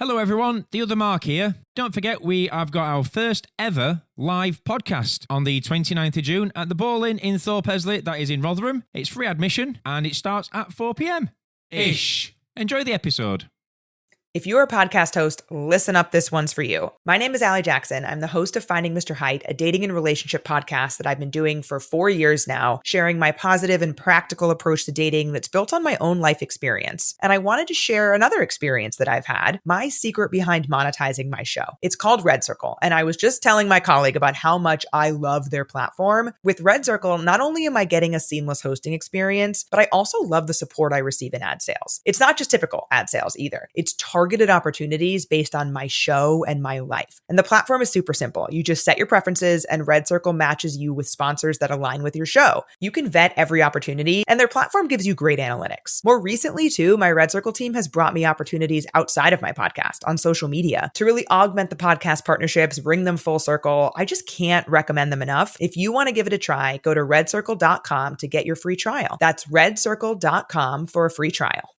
Hello everyone, the other Mark here. Don't forget we have got our first ever live podcast on the 29th of June at the Ball Inn in Thorpe-Esley, that is in Rotherham. It's free admission and it starts at 4 p.m. Ish. Enjoy the episode. If you're a podcast host, listen up, this one's for you. My name is Allie Jackson. I'm the host of Finding Mr. Height, a dating and relationship podcast that I've been doing for 4 years now, sharing my positive and practical approach to dating that's built on my own life experience. And I wanted to share another experience that I've had, my secret behind monetizing my show. It's called Red Circle, and I was just telling my colleague about how much I love their platform. With Red Circle, not only am I getting a seamless hosting experience, but I also love the support I receive in ad sales. It's not just typical ad sales either. It's targeted opportunities based on my show and my life. And the platform is super simple. You just set your preferences and Red Circle matches you with sponsors that align with your show. You can vet every opportunity and their platform gives you great analytics. More recently too, my Red Circle team has brought me opportunities outside of my podcast on social media to really augment the podcast partnerships, bring them full circle. I just can't recommend them enough. If you want to give it a try, go to redcircle.com to get your free trial. That's redcircle.com for a free trial.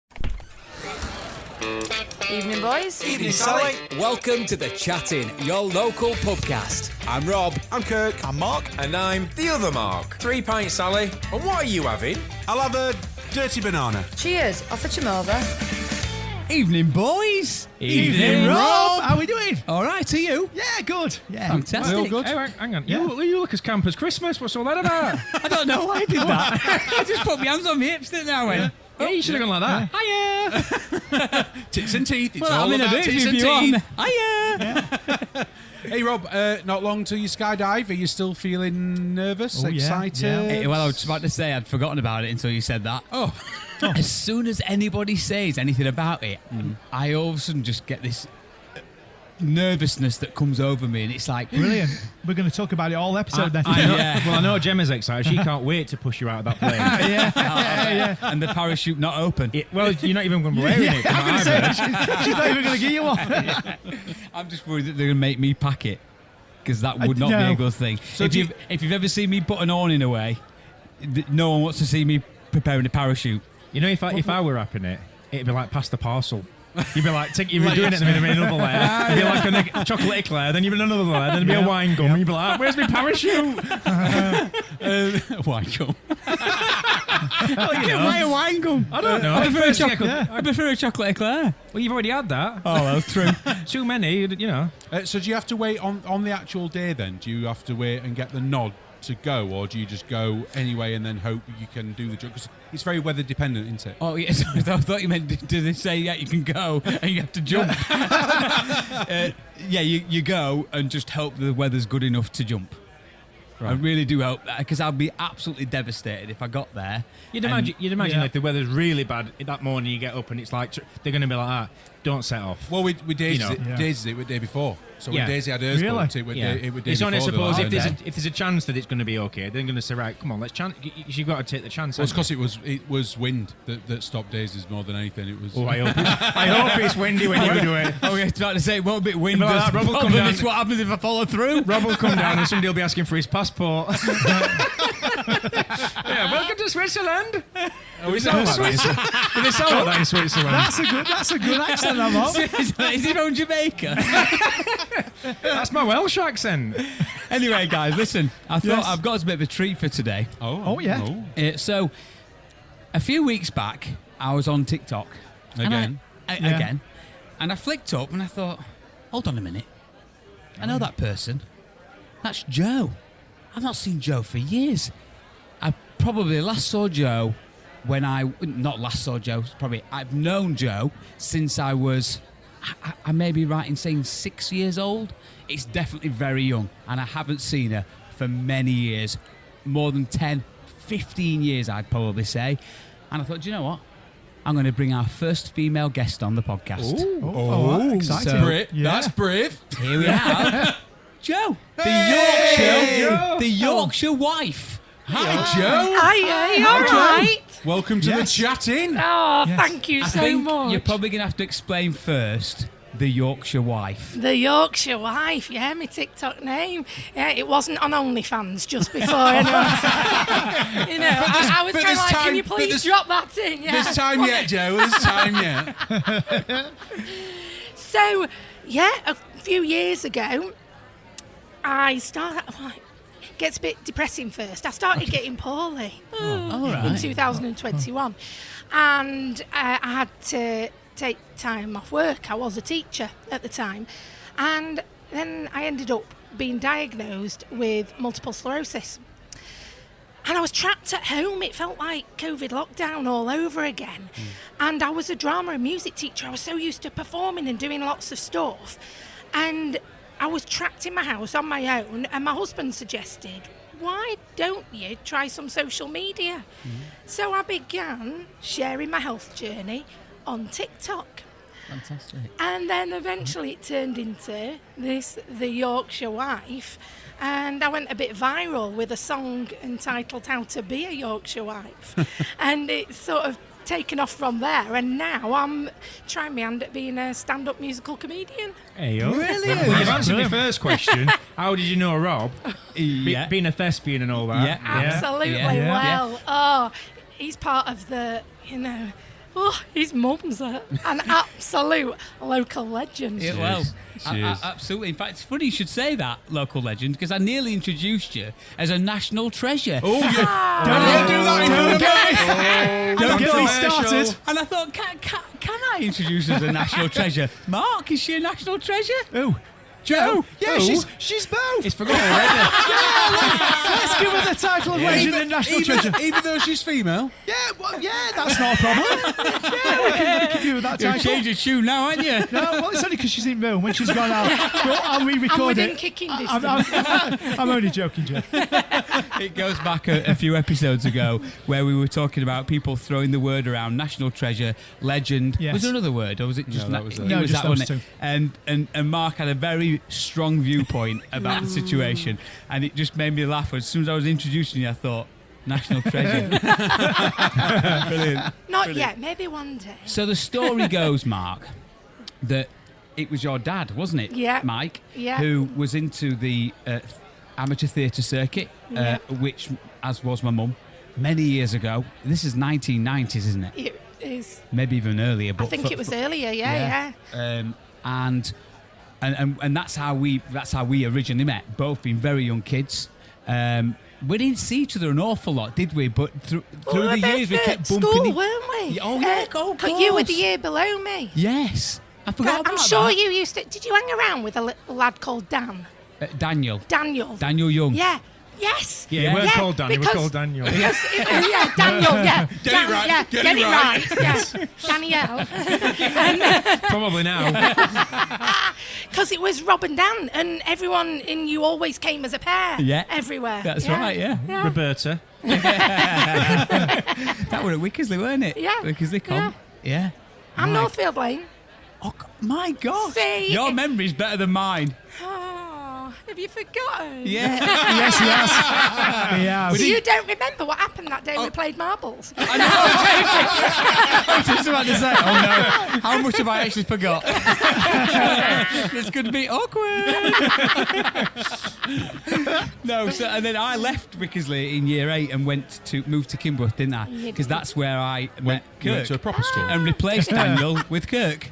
Evening, boys. Evening, Sally. Welcome to The Chatting, your local pubcast. I'm Rob. I'm Kirk. I'm Mark. And I'm the other Mark. 3 pints, Sally. And what are you having? I'll have a dirty banana. Cheers. I'll fetch 'em over. Evening, boys. Evening, Rob. How are we doing? All right, are you? Yeah, good. Yeah, fantastic. All good. Hey, hang on. You look as camp as Christmas. What's all that about? I don't know why I did that. I just put my hands on my hips, didn't I? Yeah. Yeah, you should have gone like that. Hiya! Tits and teeth. It's Well, all I'm in a about bit tits if and you want. teeth. Hiya! Hey, Rob, not long till you skydive. Are you still feeling nervous, excited? Hey, well, I was about to say I'd forgotten about it until you said that. Oh. As soon as anybody says anything about it, I all of a sudden just get this nervousness that comes over me, and it's like Brilliant. We're going to talk about it all episode then. I know. Yeah. Well, I know Gemma's excited. She can't wait to push you out of that plane. yeah. and the parachute not open. Well, you're not even going to be wearing it. I'm going to say, she's not even going to give you one. I'm just worried that they're going to make me pack it, because that would not be a good thing. So if you've ever seen me put an awning away, no one wants to see me preparing a parachute. You know, if I were wrapping it, it'd be like pass the parcel. You'd be like, you'd be doing it, and then there'd be another layer. It'd be like a chocolate eclair, then you'd be another layer, then it'd be a wine gum, and you'd be like, where's my parachute? Wine gum. Why a wine gum? I don't know. I prefer a chocolate eclair. Well, you've already had that. Oh, well, true. Too many, you know. So do you have to wait on the actual day then? Do you have to wait and get the nod to go, or do you just go anyway and then hope you can do the job? Because it's very weather dependent, isn't it? Oh, yes. I thought you meant, did they say, yeah, you can go and you have to jump? You go and just hope the weather's good enough to jump. Right. I really do hope that, because I'd be absolutely devastated if I got there. You'd imagine if the weather's really bad that morning, you get up and it's like they're going to be like, don't set off. Well, we daised it the day before. So when Daisy had hers booked, it would day it's before. only suppose the if there's a chance that it's going to be okay, they're going to say, right, come on, let's chance. You've got to take the chance. Well, it's because it was wind that stopped Daisy's more than anything. It was. Oh, I hope it's windy when you do it. Oh, yeah, about to say it won't be windy. Rob will come down. It's what happens if I follow through. Rob will come down and somebody will be asking for his passport. Yeah, welcome to Switzerland. Oh, is that Do they sound like that in Switzerland? That's a good accent, I'm on. Is he from Jamaica? That's my Welsh accent. Anyway, guys, listen. I thought I've got us a bit of a treat for today. Oh yeah. So, a few weeks back, I was on TikTok. Again. Again. And I flicked up and I thought, hold on a minute. I know that person. That's Joe. I've not seen Joe for years. I probably last saw Joe when I've known Joe since I was, I may be right in saying 6 years old. It's definitely very young, and I haven't seen her for many years, more than 10, 15 years, I'd probably say. And I thought, do you know what? I'm going to bring our first female guest on the podcast. Exciting. So, That's brave. here we have Joe, the Yorkshire wife. Hi, Joe. Hiya, you alright? Welcome to the chat-in. Oh, thank you I so think much. you're probably going to have to explain first the Yorkshire Wife. The Yorkshire Wife, yeah, my TikTok name. Yeah, it wasn't on OnlyFans just before anyone. I was but kind of there's like, time- can you but please there's- drop that in? Yeah. There's time yet, Joe. There's time yet. So So, yeah, a few years ago, I started. It gets a bit depressing first. I started getting poorly in 2021, and I had to take time off work. I was a teacher at the time, and then I ended up being diagnosed with multiple sclerosis. And I was trapped at home. It felt like COVID lockdown all over again. And I was a drama and music teacher. I was so used to performing and doing lots of stuff. And I was trapped in my house on my own. And my husband suggested, why don't you try some social media? So I began sharing my health journey on TikTok. Fantastic. And then eventually it turned into the Yorkshire Wife. And I went a bit viral with a song entitled How to Be a Yorkshire Wife. And it's sort of taken off from there. And now I'm trying my hand at being a stand-up musical comedian. Hey, yo. Brilliant. Well, you've answered my first question. How did you know Rob? Yeah. Being a thespian and all that. Yeah. Absolutely. Yeah. Well, he's part of the, his mum's an absolute local legend. Yeah, well, She is. absolutely. In fact, it's funny you should say that, local legend, because I nearly introduced you as a national treasure. Oh, yeah. Don't do that. Don't get me started. And I thought, can I introduce her as a national treasure? Mark, is she a national treasure? Oh, Joe? yeah, she's both. It's forgotten already. Let's give her the title of legend and national treasure. Even though she's female. Yeah, well, yeah, that's not a problem. Yeah, we can give her that You've title. changed your tune now, aren't you? No, well, it's only because she's in Rome. When she's gone out, I'll I'm re-record within it. kicking distance. I'm only joking, Joe. It goes back a few episodes ago where we were talking about people throwing the word around national treasure, legend. Yes. Was there another word, or was it just No, that was it. it No, was just that those one. two. And Mark had a very strong viewpoint about the situation, and it just made me laugh. As soon as I was introducing you, I thought, national treasure. Brilliant. Not yet, maybe one day. So the story goes, Mark, that it was your dad, wasn't it? Yeah. Mike, Yeah. who was into the amateur theatre circuit, Yeah. which, as was my mum, many years ago. This is 1990s, isn't it? It is. Maybe even earlier. But I think it was earlier, yeah. And that's how we originally met. Both being very young kids. We didn't see each other an awful lot, did we? But through We were the years, we both kept at bumping. school, weren't we? Yeah, oh, yeah, of You were the course. year below me. Yes, I forgot about I'm sure that. you used to. Did you hang around with a little lad called Dan? Daniel Daniel. Young. Yeah. Yes. Yeah, we weren't called Dan, we were because- called Daniel. Yeah, Daniel. Yeah. Get it right, Yeah, get get it it right. right. Yeah. Danielle. Probably now. Because it was Rob and Dan, and everyone in you always came as a pair. Yeah. Everywhere. That's right, yeah. Roberta. That were at Wickersley, weren't it? Yeah. Wickersley Com. Yeah. And My- Northfield Lane. Oh, my God. See? Your memory's better than mine. Oh, have you forgotten? Yeah. Yes, he has. He has. So you don't remember what happened that day we played marbles? I was just about to say, oh no, how much have I actually forgot? It's going to be awkward. No, so and then I left Wickersley in year 8 and moved to Kinworth, didn't I? You Because did. that's where I met You went Kirk to a proper school. and replaced Daniel with Kirk.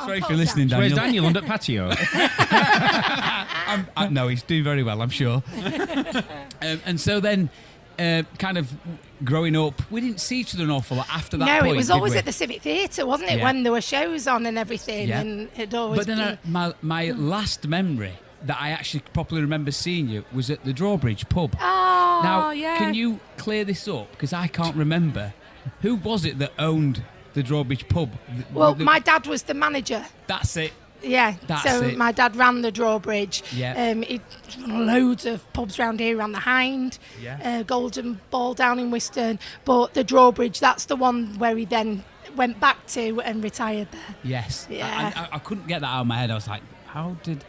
Sorry if you're listening, Where's Daniel. Daniel under patio? No, he's doing very well, I'm sure. And so then, kind of growing up, we didn't see each other an awful lot after that No, point, it was did always we? at the Civic Theatre, wasn't it? Yeah. When there were shows on and everything, Yeah. and it always. But then my last memory that I actually properly remember seeing you was at the Drawbridge pub. Oh, Now, yeah. can you clear this up? Because I can't remember. Who was it that owned the Drawbridge pub? Well, my dad was the manager. That's it. Yeah, That's so it. my dad ran the Drawbridge. Yeah. He'd run loads of pubs around here, ran the Hind, Yeah. Golden Ball down in Whiston. But the Drawbridge, that's the one where he then went back to and retired there. Yes. Yeah. I couldn't get that out of my head. I was like, how did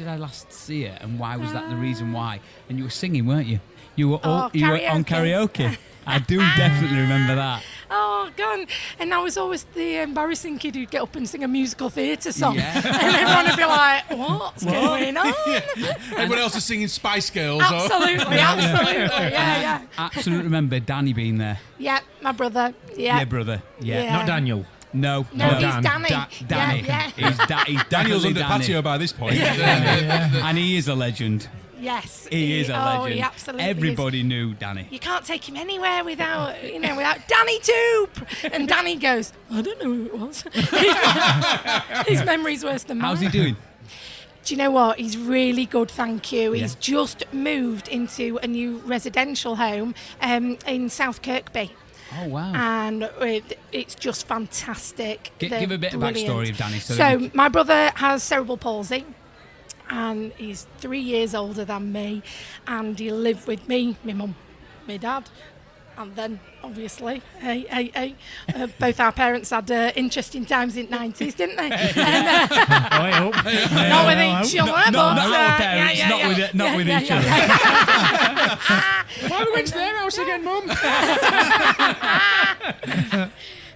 I last see it, and why was that the reason why? And you were singing, weren't you? You were you were on karaoke. I do definitely remember that. Oh, God. And I was always the embarrassing kid who'd get up and sing a musical theatre song. Yeah. And everyone would be like, what's going on? Everyone else is singing Spice Girls. Absolutely, yeah. Absolutely remember Danny being there. Yeah, my brother. Yeah. Your brother. Yeah. Yeah. Not Daniel. No, No, he's Dan. Danny. Danny. Yeah. He's Daniel's definitely under Danny. patio by this point. And he is a legend. Yes. He is a legend. Oh, he absolutely Everybody is. knew Danny. You can't take him anywhere without Danny Toop. And Danny goes, I don't know who it was. His memory's worse than mine. How's he doing? Do you know what? He's really good, thank you. Yeah. He's just moved into a new residential home in South Kirkby. Oh, wow. And it's just fantastic. Give They're a bit of brilliant. backstory of Danny. So my brother has cerebral palsy, and he's 3 years older than me, and he lived with me, my mum, my dad, and then obviously, both our parents had interesting times in the 90s, didn't they? I hope. Not with each other, Not but our parents, not with each other. Why are we going to their house again, Mum?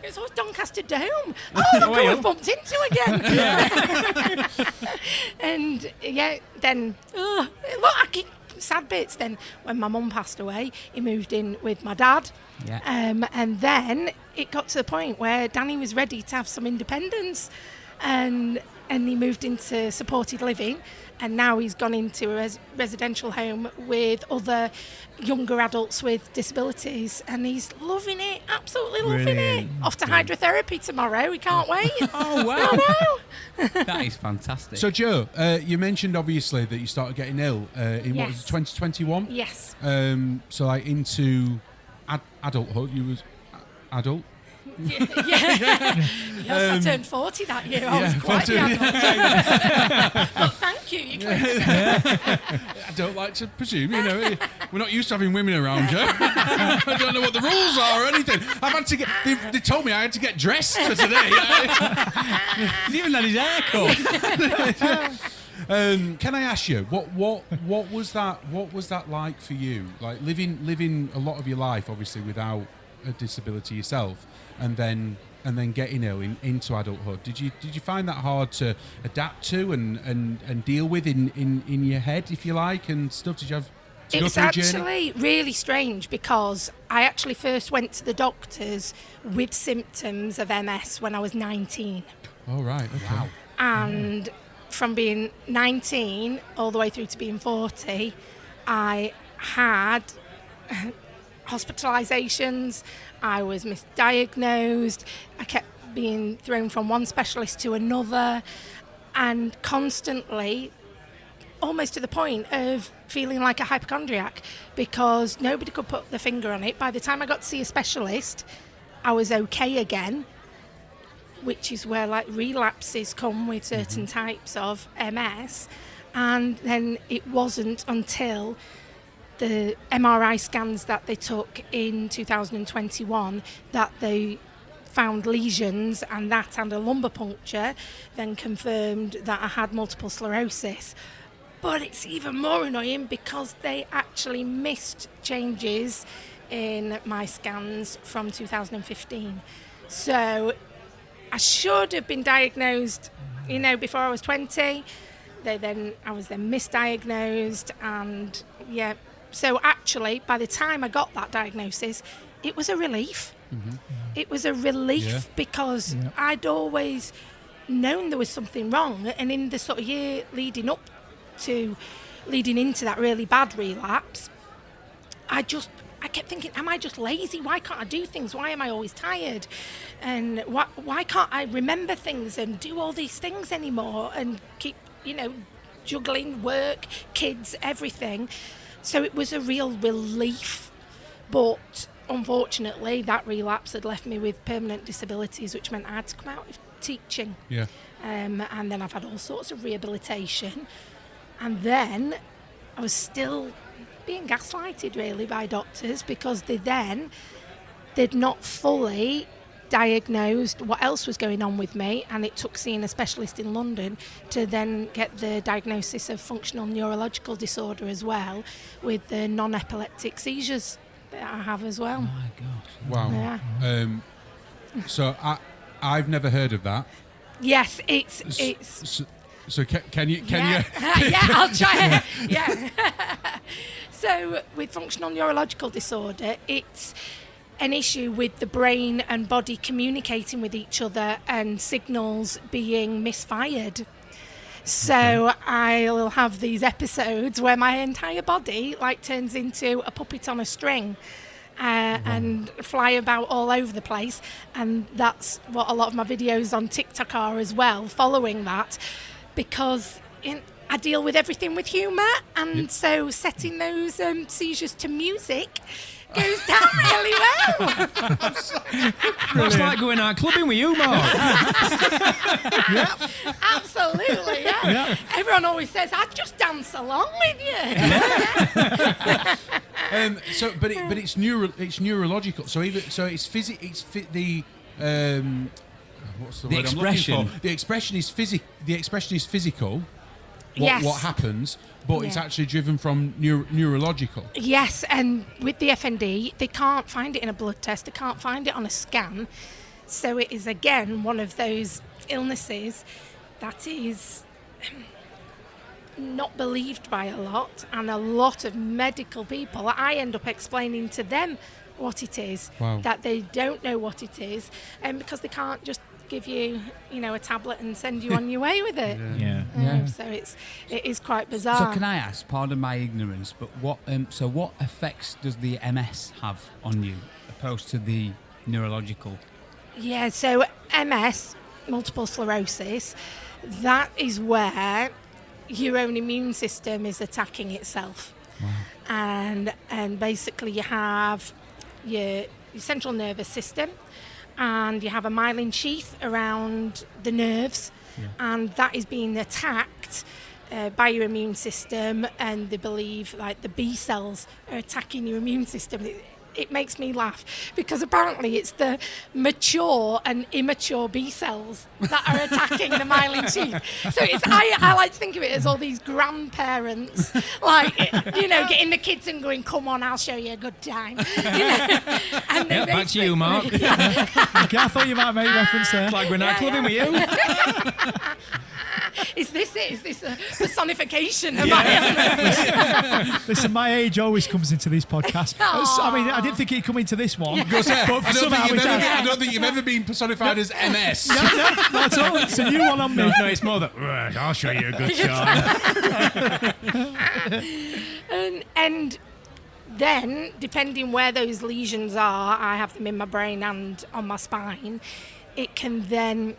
It was always Doncaster Dome. Oh, look who we've bumped into again. And then, look, I keep sad bits. Then when my mum passed away, he moved in with my dad. Yeah. And then it got to the point where Danny was ready to have some independence. And he moved into supported living. And now he's gone into a residential home with other younger adults with disabilities, and he's loving it, absolutely loving it. Off to hydrotherapy tomorrow. We can't wait. Oh, wow. I know. That is fantastic. So, Joe, you mentioned obviously that you started getting ill in what was it, 2021? Yes. So, like into adulthood, you was adult. Yeah. Yes, I turned 40 that year. I was quite the adult. Look, thank you. You can I don't like to presume, we're not used to having women around, Joe. I don't know what the rules are or anything. I've had to get. They told me I had to get dressed for today. He's even had his hair cut. Can I ask you what was that? What was that like for you? Like living a lot of your life, obviously without a disability yourself, and then getting ill into adulthood. Did you find that hard to adapt to and deal with in your head, if you like, and stuff? Did you have to go It's through a journey? actually really strange because I actually first went to the doctors with symptoms of MS when I was 19. Oh, right. Okay. Wow. And from being 19 all the way through to being 40, I had hospitalisations, I was misdiagnosed, I kept being thrown from one specialist to another, and constantly, almost to the point of feeling like a hypochondriac, because nobody could put their finger on it. By the time I got to see a specialist, I was okay again, which is where like relapses come with certain types of MS. And then it wasn't until the MRI scans that they took in 2021 that they found lesions, and that and a lumbar puncture then confirmed that I had multiple sclerosis. But it's even more annoying because they actually missed changes in my scans from 2015. So I should have been diagnosed, before I was 20. I was then misdiagnosed, and so actually by the time I got that diagnosis, it was a relief. It was a relief because I'd always known there was something wrong, and in the sort of year leading into that really bad relapse, I kept thinking, am I just lazy? Why can't I do things? Why am I always tired? And why can't I remember things and do all these things anymore and keep, juggling work, kids, everything? So it was a real relief. But unfortunately, that relapse had left me with permanent disabilities, which meant I had to come out of teaching. Yeah. And then I've had all sorts of rehabilitation. And then I was still being gaslighted really by doctors because they'd not fully diagnosed what else was going on with me, and it took seeing a specialist in London to then get the diagnosis of functional neurological disorder as well, with the non-epileptic seizures that I have as well. Oh my gosh. Wow. Yeah. So I've never heard of that. Yes, it's So can you? Yeah, I'll try it. Yeah. So with functional neurological disorder, it's an issue with the brain and body communicating with each other and signals being misfired. So I'll have these episodes where my entire body like turns into a puppet on a string and fly about all over the place. And that's what a lot of my videos on TikTok are as well, following that, because I deal with everything with humour, and so setting those seizures to music goes down really well. It's like going out clubbing with you, Mark. Absolutely, yeah. Everyone always says, I'd just dance along with you. But it's neurological. So it's what's the word expression. I'm looking for? The expression is physical. Yes. What happens, but it's actually driven from neurological. Yes, and with the FND, they can't find it in a blood test, they can't find it on a scan. So it is, again, one of those illnesses that is not believed by a lot, and a lot of medical people, I end up explaining to them what it is, that they don't know what it is, and because they can't just give you, a tablet and send you on your way with it. So it is quite bizarre. So can I ask, pardon my ignorance, but what effects does the MS have on you opposed to the neurological? Yeah, so MS, multiple sclerosis, that is where your own immune system is attacking itself. And basically you have your central nervous system, and you have a myelin sheath around the nerves, and that is being attacked by your immune system, and they believe like the B cells are attacking your immune system. It makes me laugh because apparently it's the mature and immature B cells that are attacking the myelin sheath. So I like to think of it as all these grandparents, getting the kids and going, "Come on, I'll show you a good time." And back to you, Mark. Okay, I thought you might make reference there. It's like we're not clubbing with you. Is this a personification of my Listen, my age always comes into these podcasts. I mean, I didn't think it'd come into this one. I don't think you've ever been personified as MS. No, not at all. It's a new one on me. No, it's more that, I'll show you a good time. And then, depending where those lesions are, I have them in my brain and on my spine, it can then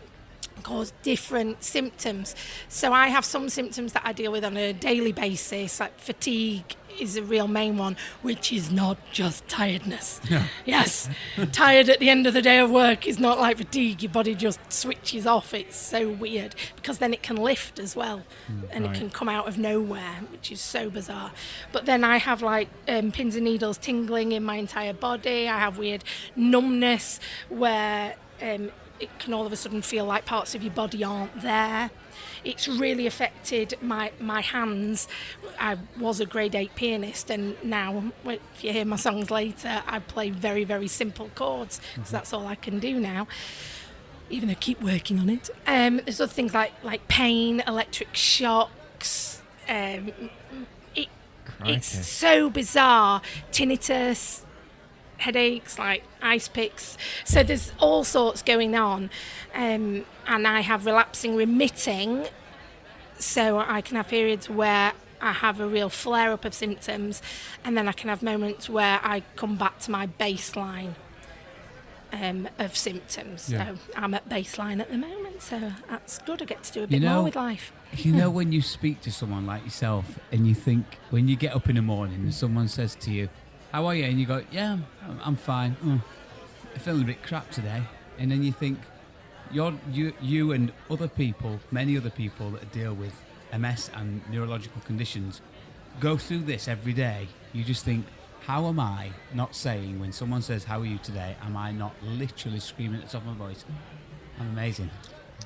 cause different symptoms. So I have some symptoms that I deal with on a daily basis, like fatigue is a real main one, which is not just tiredness. Yes, tired at the end of the day of work is not like fatigue. Your body just switches off. It's so weird because then it can lift as well, and it can come out of nowhere, which is so bizarre. But then I have like pins and needles tingling in my entire body. I have weird numbness where it can all of a sudden feel like parts of your body aren't there. It's really affected my hands. I was a grade 8 pianist, and now, if you hear my songs later, I play very, very simple chords, because that's all I can do now, even though I keep working on it. There's other things like pain, electric shocks. It's so bizarre. Tinnitus, headaches, like ice picks. So there's all sorts going on, and I have relapsing remitting, so I can have periods where I have a real flare up of symptoms, and then I can have moments where I come back to my baseline of symptoms. So I'm at baseline at the moment, so that's good. I get to do a bit more with life. When you speak to someone like yourself and you think, when you get up in the morning and someone says to you, "How are you?" and you go, "Yeah, I'm fine. I'm feeling a bit crap today." And then you think, you and other people, many other people that deal with MS and neurological conditions, go through this every day. You just think, how am I not saying, when someone says, "How are you today?" am I not literally screaming at the top of my voice, "I'm amazing"?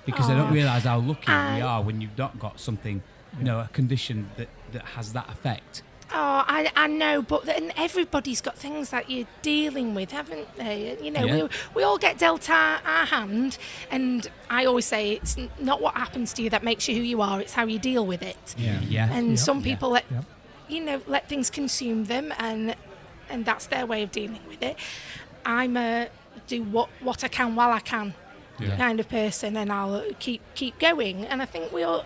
Because I don't realise how lucky we are when you've not got something, a condition that has that effect. Oh, I know, but then everybody's got things that you're dealing with, haven't they? We all get dealt our hand, and I always say it's not what happens to you that makes you who you are, it's how you deal with it. And some people let things consume them, and that's their way of dealing with it. I'm a do what I can while I can Yeah. kind of person, and I'll keep going. And I think we all,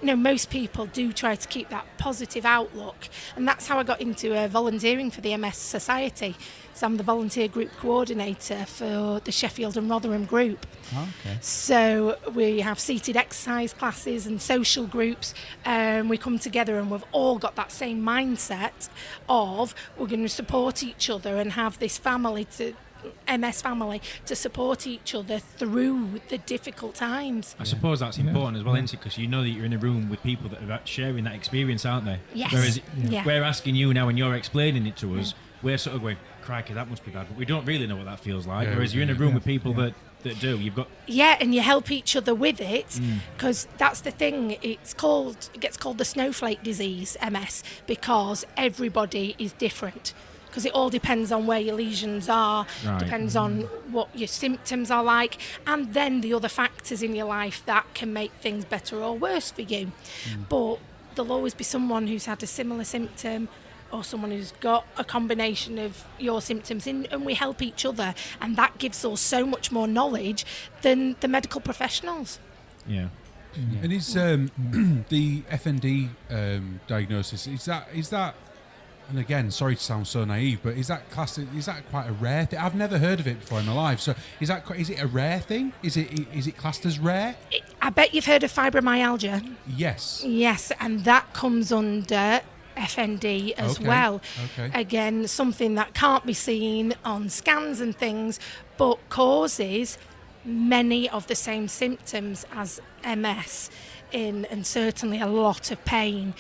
most people do try to keep that positive outlook, and that's how I got into volunteering for the MS Society. So I'm the volunteer group coordinator for the Sheffield and Rotherham group. Okay. So we have seated exercise classes and social groups. We come together and we've all got that same mindset of we're going to support each other and have this MS family to support each other through the difficult times. I suppose that's important as well, isn't it? Because you know that you're in a room with people that are sharing that experience, aren't they? Yes. Whereas Yeah. we're asking you now and you're explaining it to us, we're sort of going, crikey, that must be bad. But we don't really know what that feels like. Yeah, Whereas you're in a room with people that do. You've got... Yeah, and you help each other with it, because that's the thing. It gets called the snowflake disease, MS, because everybody is different. Because it all depends on where your lesions are, depends on what your symptoms are like, and then the other factors in your life that can make things better or worse for you. But there'll always be someone who's had a similar symptom, or someone who's got a combination of your symptoms, and we help each other, and that gives us so much more knowledge than the medical professionals. Yeah. And is the FND diagnosis, is that, and again, sorry to sound so naive, but is that quite a rare thing? I've never heard of it before in my life. So is it a rare thing? Is it classed as rare? I bet you've heard of fibromyalgia. Yes. Yes, and that comes under FND as well. Okay. Again, something that can't be seen on scans and things, but causes many of the same symptoms as MS and certainly a lot of pain.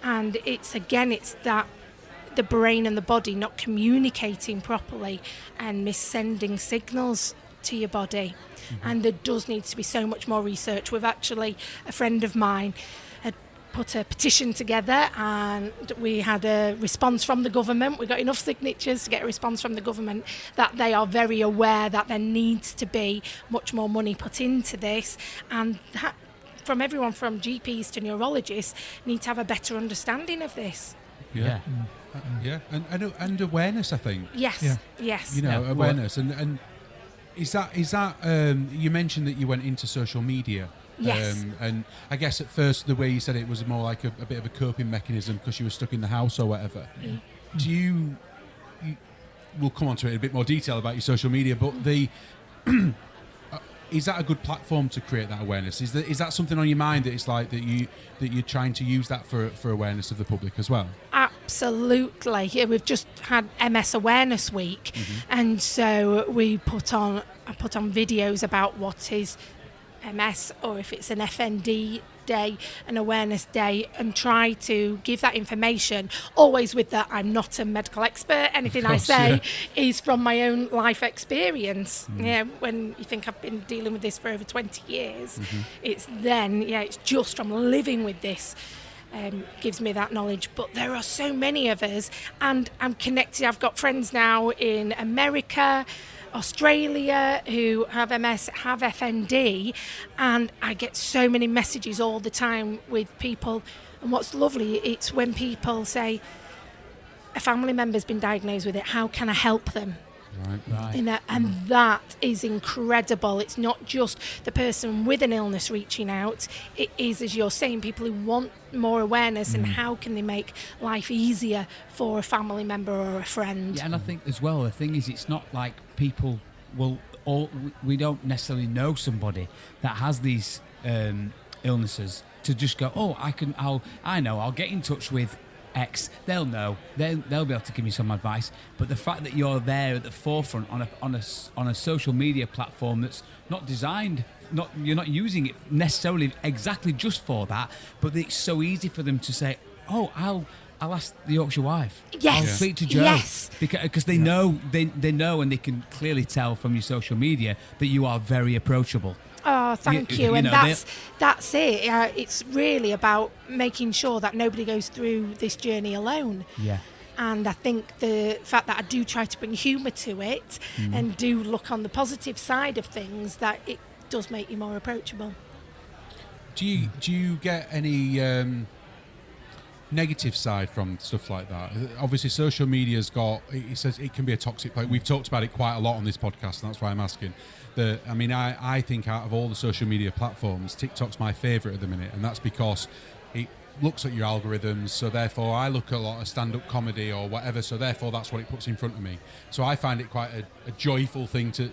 And it's that the brain and the body not communicating properly and missending signals to your body. And there does need to be so much more research. We've actually, a friend of mine had put a petition together, and we had a response from the government. We got enough signatures to get a response from the government that they are very aware that there needs to be much more money put into this, and that from everyone from GPs to neurologists need to have a better understanding of this. Yeah. Yeah, and awareness, I think. Yes. Awareness, and is that you mentioned that you went into social media. Yes. And I guess at first the way you said it was more like a bit of a coping mechanism because you were stuck in the house or whatever. Do you we'll come on to it in a bit more detail about your social media, but the is that a good platform to create that awareness? Is that something on your mind that it's like that you're trying to use that for awareness of the public as well? Absolutely. Yeah, we've just had MS Awareness Week, and so I put on videos about what is MS, or if it's an FND day, an awareness day, and try to give that information, always with that I'm not a medical expert. Anything I say is from my own life experience. When you think I've been dealing with this for over 20 years, it's just from living with this. Gives me that knowledge, but there are so many of us, and I'm connected. I've got friends now in America, Australia, who have MS, have FND, and I get so many messages all the time with people. And what's lovely, it's when people say a family member's been diagnosed with it, how can I help them? Right. And that is incredible. It's not just the person with an illness reaching out. It is, as you're saying, people who want more awareness and how can they make life easier for a family member or a friend. Yeah, and I think as well, the thing is, it's not like people we don't necessarily know somebody that has these illnesses to just go, I'll get in touch with X, they'll know, they'll be able to give me some advice. But the fact that you're there at the forefront on a social media platform that's not designed, you're not using it necessarily exactly just for that, but it's so easy for them to say, I'll ask the Yorkshire Wife. Yes. I'll speak to Joe. Yes. Because they know, they know, and they can clearly tell from your social media that you are very approachable. Oh, thank you. And that's it. It's really about making sure that nobody goes through this journey alone. Yeah. And I think the fact that I do try to bring humour to it and do look on the positive side of things, that it does make you more approachable. Do you get any negative side from stuff like that? Obviously, social media's got. It says it can be a toxic place. We've talked about it quite a lot on this podcast, and that's why I'm asking. I think out of all the social media platforms, TikTok's my favourite at the minute, and that's because it looks at your algorithms. So therefore, I look at a lot of stand-up comedy or whatever. So therefore, that's what it puts in front of me. So I find it quite a joyful thing to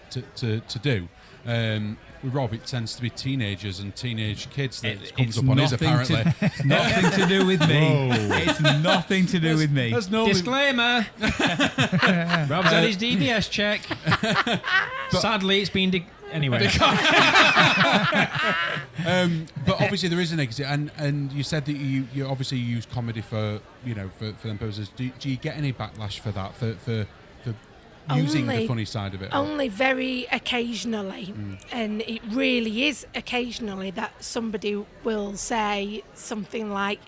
do. With Rob, it tends to be teenagers and teenage kids that it comes up on his, apparently. It's nothing to do with me. It's nothing to do with me. Disclaimer. Rob's had his DBS check. Sadly, it's been... Anyway. But obviously there is an exit, and you said that you obviously use comedy for them purposes. Do you get any backlash for that, for using the funny side of it? Only very occasionally, and it really is occasionally that somebody will say something like,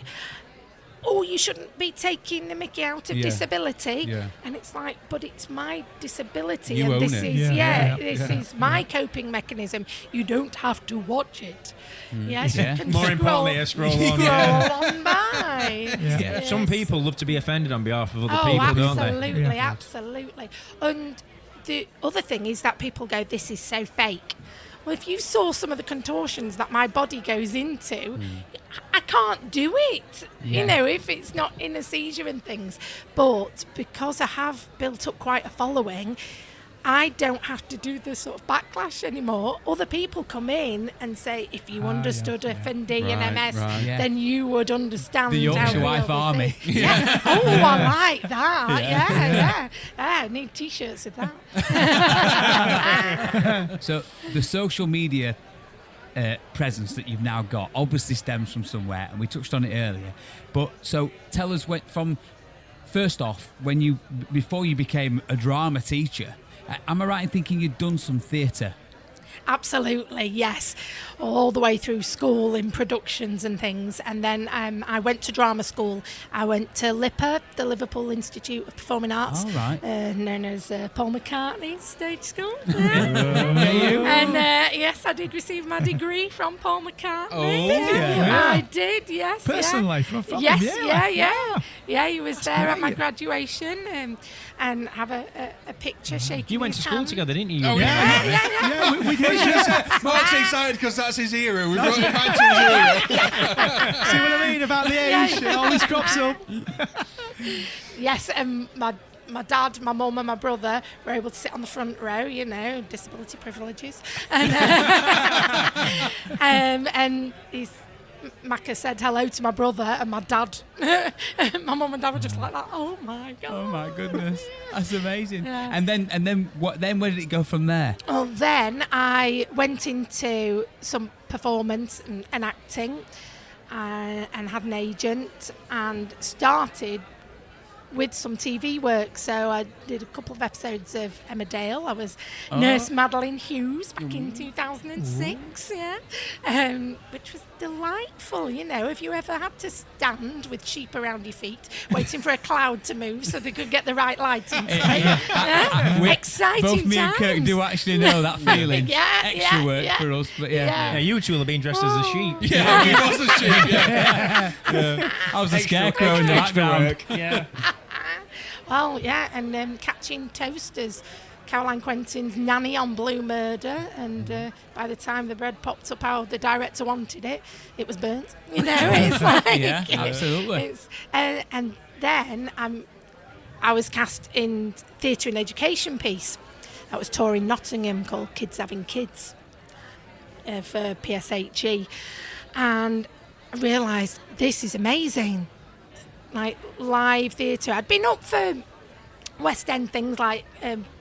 "Oh, you shouldn't be taking the mickey out of disability," and it's like, but it's my disability, you and own this it. is is my coping mechanism. You don't have to watch it. Yes, you can More importantly, scroll on. on by. Yes. Some people love to be offended on behalf of other Oh, people, don't absolutely, they? absolutely. And the other thing is that people go, "This is so fake." Well, if you saw some of the contortions that my body goes into, I can't do it, if it's not in a seizure and things. But because I have built up quite a following, I don't have to do the sort of backlash anymore. Other people come in and say, if you understood F&D and MS, then you would understand the Yorkshire how Wife Army. Yeah. Oh, I like that. Yeah. I need T-shirts with that. So the social media presence that you've now got obviously stems from somewhere, and we touched on it earlier. But so tell us, first off, before you became a drama teacher, am I right in thinking you'd done some theatre? Absolutely, yes. All the way through school in productions and things. And then I went to drama school. I went to LIPA, the Liverpool Institute of Performing Arts, known as Paul McCartney's stage school. And yes, I did receive my degree from Paul McCartney. Oh, yeah. I did, yes. Personally, from Yes, yeah. He was there at my graduation and have a picture shaking. You went to his school hand. together, didn't you? Yeah, we did. Mark's excited because that's his era. We've brought it back to his era. See what I mean about the age? It always crops up. Yes, my dad, my mum and my brother were able to sit on the front row, disability privileges. And Macca said hello to my brother and my dad. My mum and dad were just like that. Oh my God. Oh my goodness. That's amazing. Yeah. And then what? Then where did it go from there? Well, then I went into some performance and acting and had an agent and started with some TV work. So I did a couple of episodes of Emmerdale. I was Nurse Madeline Hughes back in 2006, which was delightful. If you ever had to stand with sheep around your feet waiting for a cloud to move so they could get the right lighting. Exciting Both me times. and Kirk do actually know that feeling. Extra work yeah. for us, but Yeah, you two will have been dressed as a sheep. Yeah, he was a sheep. I was a scarecrow in the background. Yeah. Well, yeah, and Catching Toasters, Caroline Quentin's nanny on Blue Murder, and by the time the bread popped up how the director wanted it, it was burnt. It's like... Yeah, absolutely. And then I was cast in theatre and education piece that was touring Nottingham called Kids Having Kids for PSHE, and I realised this is amazing. Like live theatre. I'd been up for West End things like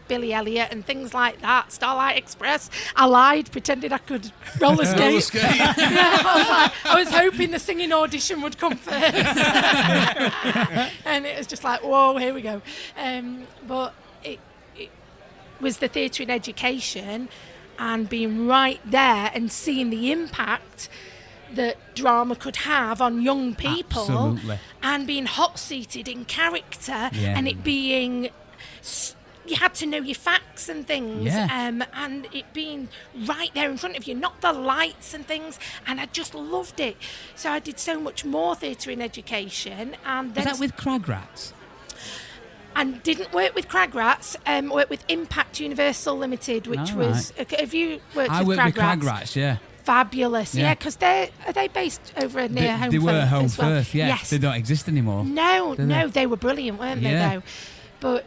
Billy Elliot and things like that, Starlight Express. I lied, pretended I could roller skate. I was hoping the singing audition would come first. And it was just like, whoa, here we go. But it was the theatre in education and being right there and seeing the impact that drama could have on young people. Absolutely. And being hot-seated in character and it being you had to know your facts and things, and it being right there in front of you, not the lights and things, and I just loved it. So I did so much more theatre in education. And then Was that with Crag Rats? And didn't work with Crag Rats, worked with Impact Universal Limited, which was... Have you worked I with worked Crag with Crag Rats, yeah. Fabulous, yeah, because are they based over near Home They Firth were Home as well? Firth, yeah. Yes. They don't exist anymore. No, they were brilliant, weren't they, though? But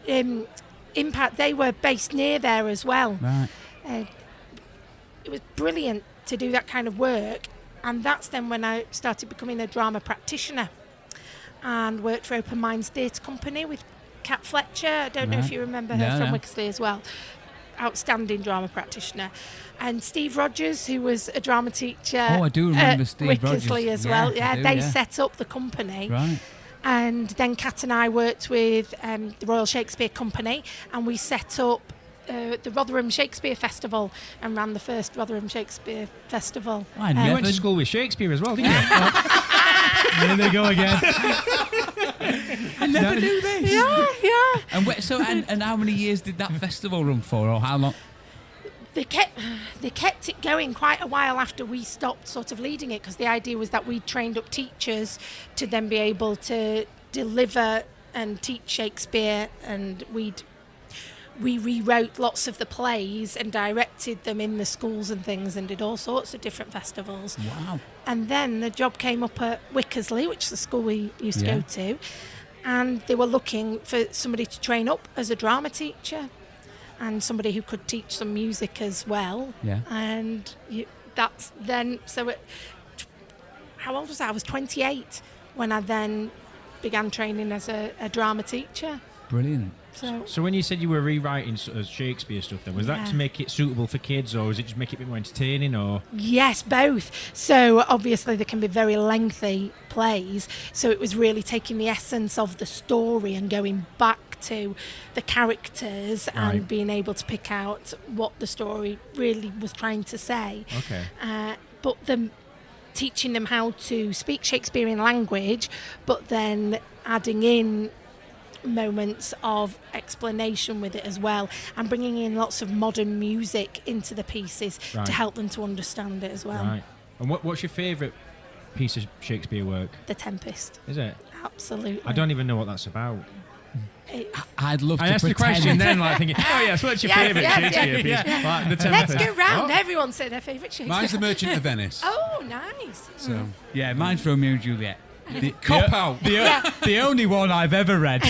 Impact, they were based near there as well. Right. It was brilliant to do that kind of work, and that's then when I started becoming a drama practitioner and worked for Open Minds Theatre Company with Kat Fletcher. I don't know if you remember her from Wickersley as well. Outstanding drama practitioner. And Steve Rogers, who was a drama teacher I do remember Steve Wickersley Rogers. as well. Yeah, They set up the company. Right. And then Kat and I worked with the Royal Shakespeare Company, and we set up the Rotherham Shakespeare Festival and ran the first Rotherham Shakespeare Festival. You went to school with Shakespeare as well, didn't you? There they go again. I never knew this. Yeah. And how many years did that festival run for, or how long? They kept it going quite a while after we stopped sort of leading it, because the idea was that we trained up teachers to then be able to deliver and teach Shakespeare, and we rewrote lots of the plays and directed them in the schools and things, and did all sorts of different festivals. Wow. And then the job came up at Wickersley, which is the school we used to go to, and they were looking for somebody to train up as a drama teacher and somebody who could teach some music as well. Yeah. And that's then, how old was I? I was 28 when I then began training as a drama teacher. Brilliant. So when you said you were rewriting sort of Shakespeare stuff, then was that to make it suitable for kids, or was it just make it a bit more entertaining, or? Yes, both. So obviously there can be very lengthy plays, so it was really taking the essence of the story and going back to the characters and being able to pick out what the story really was trying to say. Okay. But teaching them how to speak Shakespearean language, but then adding in moments of explanation with it as well, and bringing in lots of modern music into the pieces to help them to understand it as well. Right. And what's your favourite piece of Shakespeare work? The Tempest. Is it? Absolutely. I don't even know what that's about. I'd love to I asked the pretend. question then, like thinking, oh yes, what's your favourite Shakespeare piece? Like the Let's Tempest. go round. Everyone say their favourite Shakespeare. Mine's The Merchant of Venice. Oh, nice. So Yeah, mine's Romeo and Juliet. cop out. The only one I've ever read.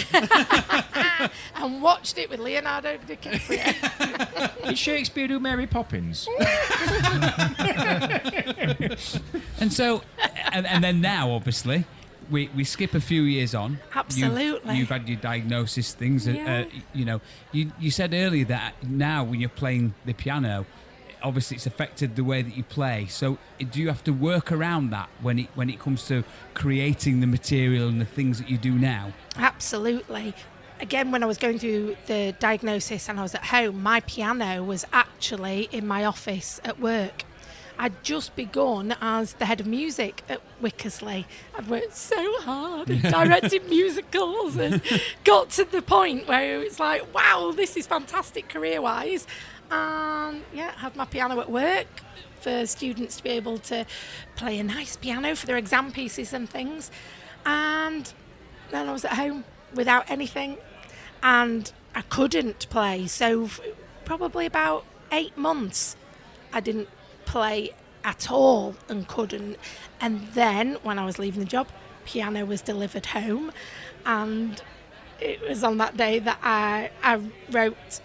And watched it with Leonardo DiCaprio. Did Shakespeare do Mary Poppins? And so, and then now, obviously, we skip a few years on. Absolutely. You've had your diagnosis, things. Yeah. You said earlier that now when you're playing the piano, obviously it's affected the way that you play. So do you have to work around that when it comes to creating the material and the things that you do now? Absolutely. Again, when I was going through the diagnosis and I was at home, my piano was actually in my office at work. I'd just begun as the head of music at Wickersley. I'd worked so hard and directed musicals and got to the point where it's like, wow, this is fantastic career-wise. And had my piano at work for students to be able to play a nice piano for their exam pieces and things. And then I was at home without anything, and I couldn't play. So probably about 8 months I didn't play at all and couldn't. And then when I was leaving the job, piano was delivered home, and it was on that day that I wrote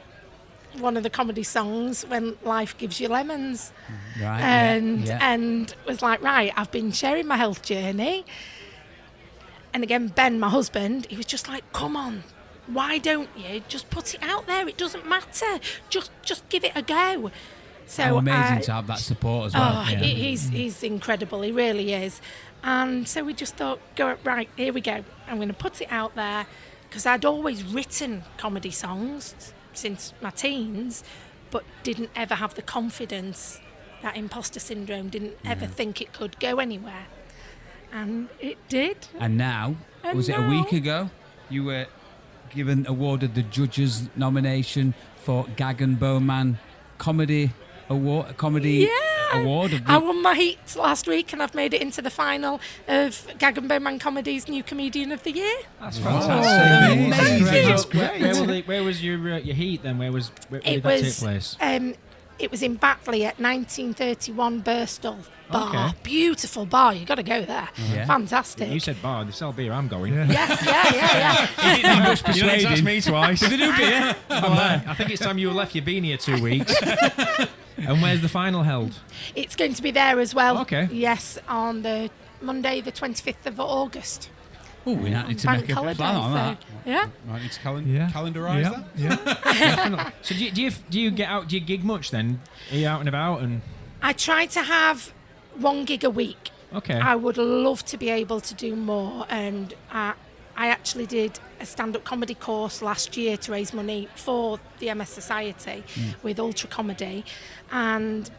one of the comedy songs, When Life Gives You Lemons. Right. And was like, right, I've been sharing my health journey. And again, Ben, my husband, he was just like, come on, why don't you just put it out there? It doesn't matter. Just give it a go. So How amazing to have that support as well. He's incredible. He really is. And so we just thought, right, here we go. I'm going to put it out there, because I'd always written comedy songs since my teens, but didn't ever have the confidence, that imposter syndrome, didn't ever think it could go anywhere. And it did. And now, was it a week ago, you were awarded the judges' nomination for Gag and Bowman Comedy Award. I won my heat last week, and I've made it into the final of Gag and Bowman Comedy's New Comedian of the Year. That's fantastic. Amazing. That's great. Where was your heat then? Where did that take place? It was in Batley at 1931 Birstall Bar. Okay. Beautiful bar. You got to go there. Yeah. Fantastic. You said bar. They sell beer. I'm going. Yes, yeah. You didn't ask me twice. Did they do beer? Oh, I think it's time you left. You've been here 2 weeks. And where's the final held? It's going to be there as well. Okay. Yes, on the Monday, the 25th of August. Oh, we need to Bank make a holiday, plan on that. Yeah. Might need to calendarise that. Yeah. Definitely. So do you get out? Do you gig much then? Are you out and about? And I try to have 1 gig a week. okay. I would love to be able to do more, and I actually did a stand-up comedy course last year to raise money for the MS Society with Ultra Comedy, and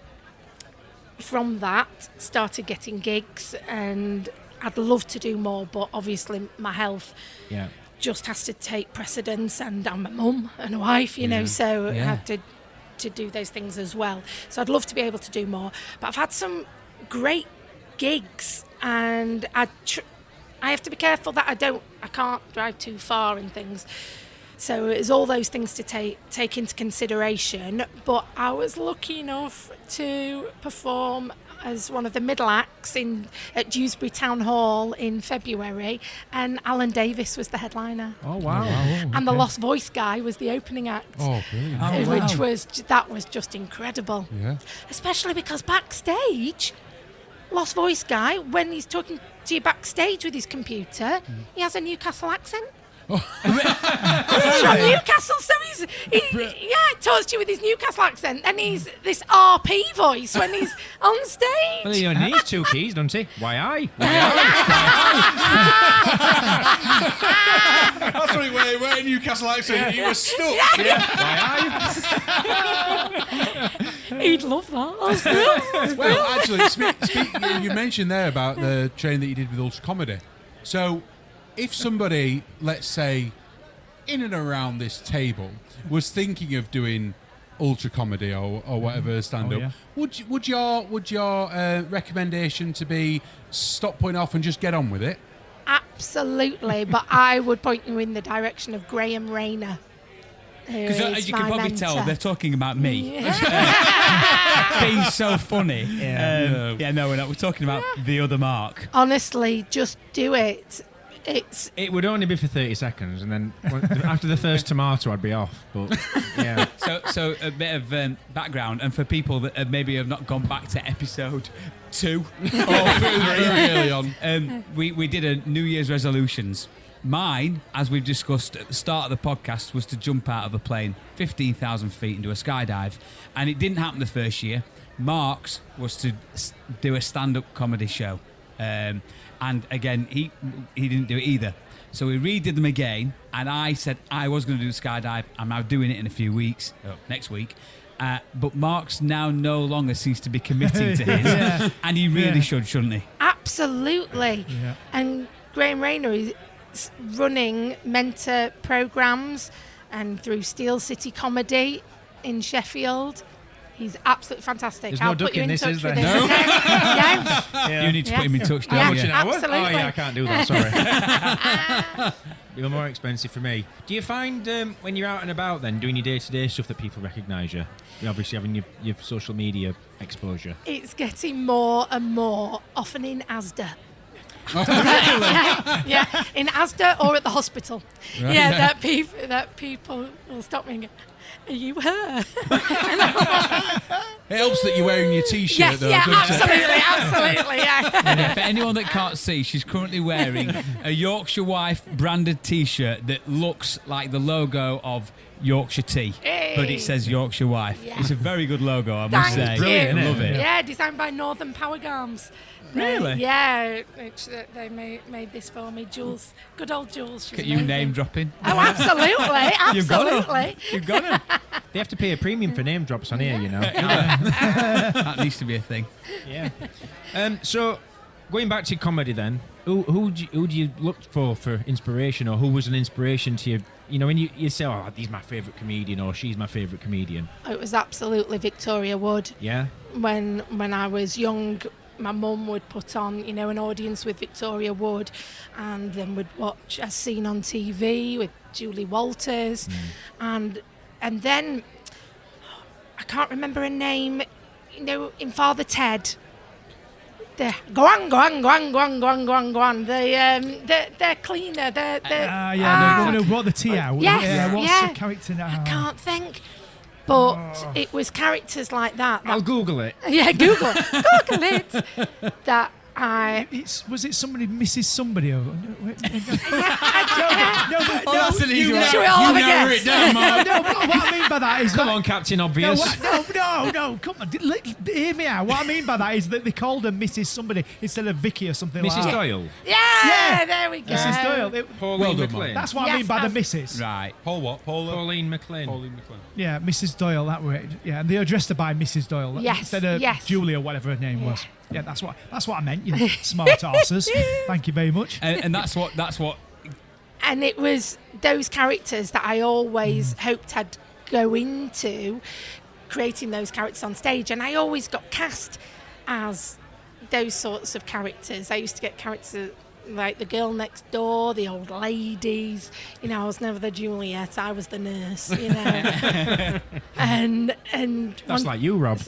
from that started getting gigs, and I'd love to do more, but obviously my health Yeah. just has to take precedence, and I'm a mum and a wife, you know, so I have to do those things as well. So I'd love to be able to do more, but I've had some great gigs, and I have to be careful that I can't drive too far and things. So it's all those things to take into consideration. But I was lucky enough to perform as one of the middle acts at Dewsbury Town Hall in February, and Alan Davis was the headliner. Oh wow. And the Lost Voice guy was the opening act. Oh, brilliant. Which was just incredible. Yeah. Especially because backstage, Lost Voice guy, when he's talking to you backstage with his computer, he has a Newcastle accent. He's from Newcastle, so he talks to you with his Newcastle accent, and he's this RP voice when he's on stage. Well, he only needs 2 keys, doesn't he? Why I? That's what he went in Newcastle accent. He was stuck. He'd love that. That's brilliant. Well, actually, you mentioned there about the training that you did with Ultra Comedy. So, if somebody, let's say, in and around this table, was thinking of doing Ultra Comedy or whatever stand-up, would your recommendation to be stop putting off and just get on with it? Absolutely, but I would point you in the direction of Graham Rayner. Because as you can probably mentor. tell, they're talking about me. Yeah. Being so funny. No, we're not. We're talking about the other Mark. Honestly, just do it. It would only be for 30 seconds, and then after the first tomato, I'd be off. But yeah. So a bit of background, and for people that maybe have not gone back to episode 2 Very early on. We did a New Year's resolutions. Mine, as we've discussed at the start of the podcast, was to jump out of a plane 15,000 feet and do a skydive, and it didn't happen the first year. Mark's was to do a stand-up comedy show. And again, he didn't do it either. So we redid them again, and I said I was going to do the skydive. I'm now doing it in a few weeks, next week. But Mark's now no longer seems to be committing to his, and he really shouldn't he? Absolutely. Yeah. And Graham Rayner is running mentor programs, and through Steel City Comedy in Sheffield. He's absolutely fantastic. There's I'll no put you ducking in this, touch is with there? him. No? Yeah. You need to put him in touch, Yeah. don't you? An hour? Absolutely. Oh yeah, I can't do that. Sorry. Be more expensive for me. Do you find when you're out and about, then doing your day-to-day stuff, that people recognise you? You're obviously having your social media exposure. It's getting more and more, often in Asda. Yeah, in Asda or at the hospital. Right. Yeah, that people will stop me and go, "Are you her?" It helps that you're wearing your T-shirt, Yes, though, yeah, doesn't it? absolutely, yeah. For anyone that can't see, she's currently wearing a Yorkshire Wife branded T-shirt that looks like the logo of Yorkshire Tea, but it says Yorkshire Wife. Yeah. It's a very good logo, I must Thank say. you. Brilliant, I isn't love it? it. Yeah, designed by Northern Power Garms. Really? Yeah, they made this for me. Jules, good old Jules. She's Get you amazing. name dropping. Oh, absolutely, You've got absolutely. You've got it. They have to pay a premium for name drops on here, you know. That needs to be a thing. Yeah. So going back to comedy then, who do you look for inspiration, or who was an inspiration to you? You know, when you say, oh, he's my favourite comedian, or she's my favourite comedian. It was absolutely Victoria Wood. Yeah. When I was young, my mum would put on, you know, an audience with Victoria Wood, and then would watch As Seen on TV with Julie Walters, and then I can't remember her name. You know, in Father Ted. The go on. They're cleaner. No, brought the tea out. Yes, what's the character now? I can't think. But it was characters like that. I'll Google it. Yeah, Google it. That Was it somebody, Mrs. Somebody? No, that's an easy one. Should we all have a guess? No, but what I mean by that is Come on, Captain Obvious. No, come on, hear me out. What I mean by that is that they called her Mrs. Somebody instead of Vicky or something like Mrs. that. Doyle. Yeah, there we go. Mrs. Doyle. Pauline done, McLean. That's what I mean by the Mrs. Right. Paul what? Pauline McLean. Pauline McLean. Yeah, Mrs. Doyle, that way. Yeah, and they addressed her by Mrs. Doyle Yes, instead of yes. Julie or whatever her name was. Yeah, that's what I meant. You smart arses. Thank you very much. And that's what. And it was those characters that I always hoped I'd go into, creating those characters on stage. And I always got cast as those sorts of characters. I used to get characters like the girl next door, the old ladies. You know, I was never the Juliet. I was the nurse. You know, and That's like you, Rob.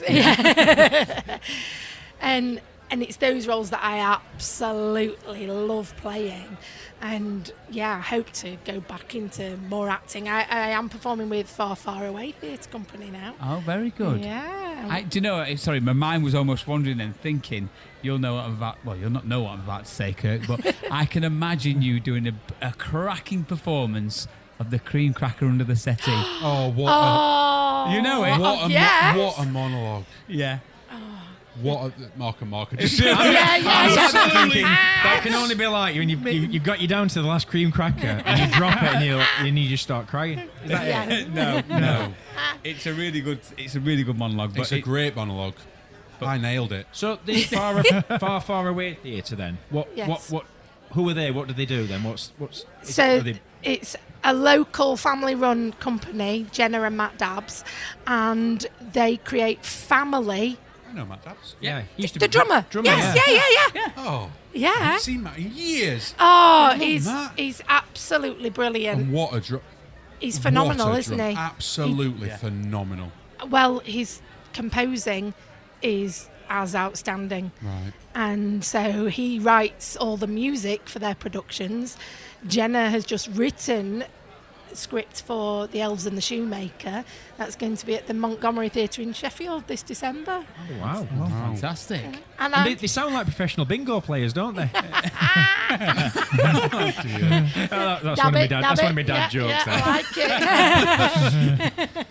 and it's those roles that I absolutely love playing, and I hope to go back into more acting. I am performing with Far Far Away Theatre Company now. Oh, very good. Yeah. Do you know? Sorry, my mind was almost wandering and thinking. You'll know what I'm about. Well, you'll not know what I'm about to say, Kirk. But I can imagine you doing a cracking performance of the cream cracker under the settee. Oh, what? You know it. What a monologue. Yeah. What a marker. Just Absolutely. That can only be like you when you got you down to the last cream cracker and you drop it and you just start crying. Is that it? No. It's a really good monologue. But It's a great monologue. I nailed it. So this far away theatre then. What who are they? What do they do then? It's a local family-run company, Jenna and Matt Dabbs, and they create family. I know Matt Dabbs. Yeah. He used to The be drummer. Yes, Yeah. Oh. Yeah. I haven't seen Matt in years. Oh, Matt. he's absolutely brilliant. And what a drum. He's phenomenal, isn't he? Absolutely phenomenal. Well, his composing is as outstanding. Right. And so he writes all the music for their productions. Jenna has just written a script for The Elves and the Shoemaker. That's going to be at the Montgomery Theatre in Sheffield this December. Oh, wow. fantastic. And And they sound like professional bingo players, don't they? That's one of my dad jokes. I like it.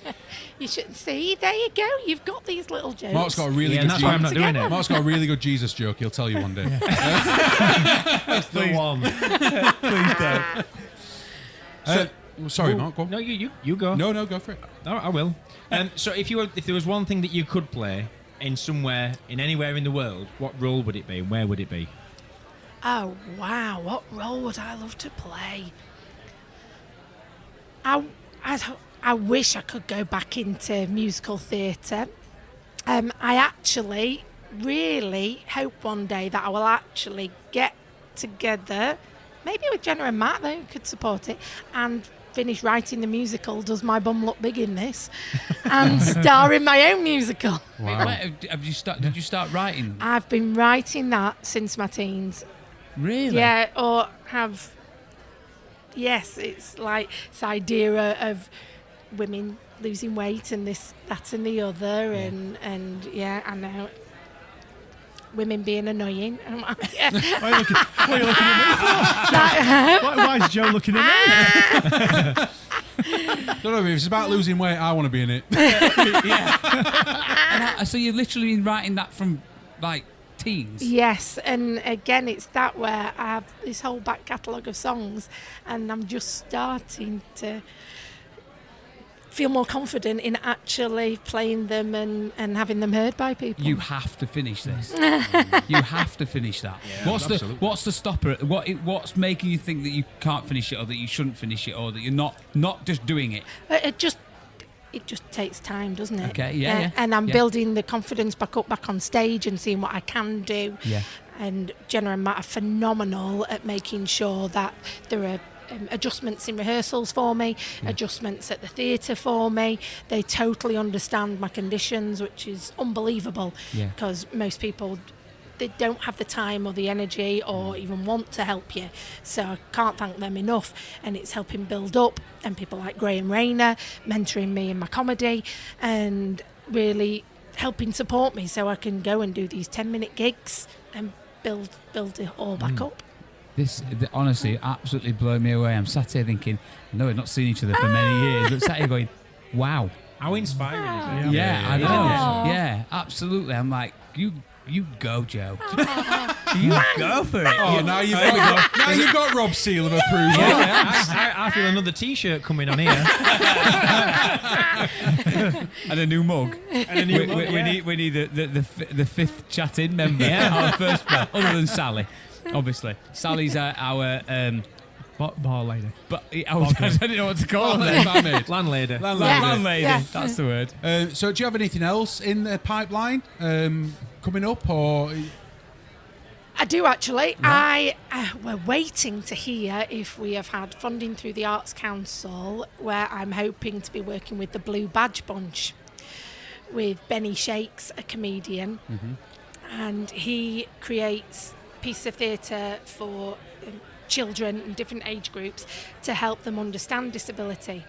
You should see. There you go. You've got these little jokes. Mark's got a really and good that's why I'm not doing it. Mark's got a really good Jesus joke. He'll tell you one day. That's the one. Please don't. Sorry, Mark. Go on. No, you go. No, go for it. No, I will. So if there was one thing that you could play in anywhere in the world, what role would it be and where would it be? Oh, wow. What role would I love to play? I wish I could go back into musical theatre. I actually really hope one day that I will actually get together, maybe with Jenna and Matt, they could support it, and finish writing the musical Does My Bum Look Big in This? And star in my own musical. Wow. Did you start writing? I've been writing that since my teens. Really? Yeah, or have... Yes, it's like this idea of women losing weight and this, that and the other, and I know. Women being annoying. What are you looking at me for? Why is Joe looking at me? Don't know if it's about losing weight. I want to be in it. So you've literally been writing that from like teens? Yes, and again, it's that where I have this whole back catalogue of songs, and I'm just starting to feel more confident in actually playing them and having them heard by people. You have to finish this. You have to finish that. absolutely. What's the stopper? What's making you think that you can't finish it, or that you shouldn't finish it, or that you're not just doing it? It just takes time, doesn't it? Okay, yeah. And I'm building the confidence back on stage and seeing what I can do. Yeah. And Jenna and Matt are phenomenal at making sure that there are adjustments in rehearsals for me, adjustments at the theatre for me. They totally understand my conditions, which is unbelievable, because most people, they don't have the time or the energy or even want to help you. So I can't thank them enough. And it's helping build up, and people like Graham Rayner mentoring me in my comedy and really helping support me so I can go and do these 10-minute gigs and build it all back up. This honestly absolutely blew me away. I'm sat here thinking, I know we've not seen each other for many years, but sat here going, wow. How inspiring is it? Yeah, I know. Yeah, absolutely. I'm like, you go, Joe. You go for it. Oh, now you've got Rob's seal of approval. I feel another T-shirt coming on here. And a new mug. We need the fifth chat-in member. Our first member, other than Sally, obviously. Sally's our Bar lady. but I didn't know what to call her. Landlady. Landlady. Yeah. That's the word. So do you have anything else in the pipeline coming up, or? I do actually. We're waiting to hear if we have had funding through the Arts Council, where I'm hoping to be working with the Blue Badge Bunch, with Benny Shakes, a comedian, and he creates pieces of theatre for children in different age groups to help them understand disability.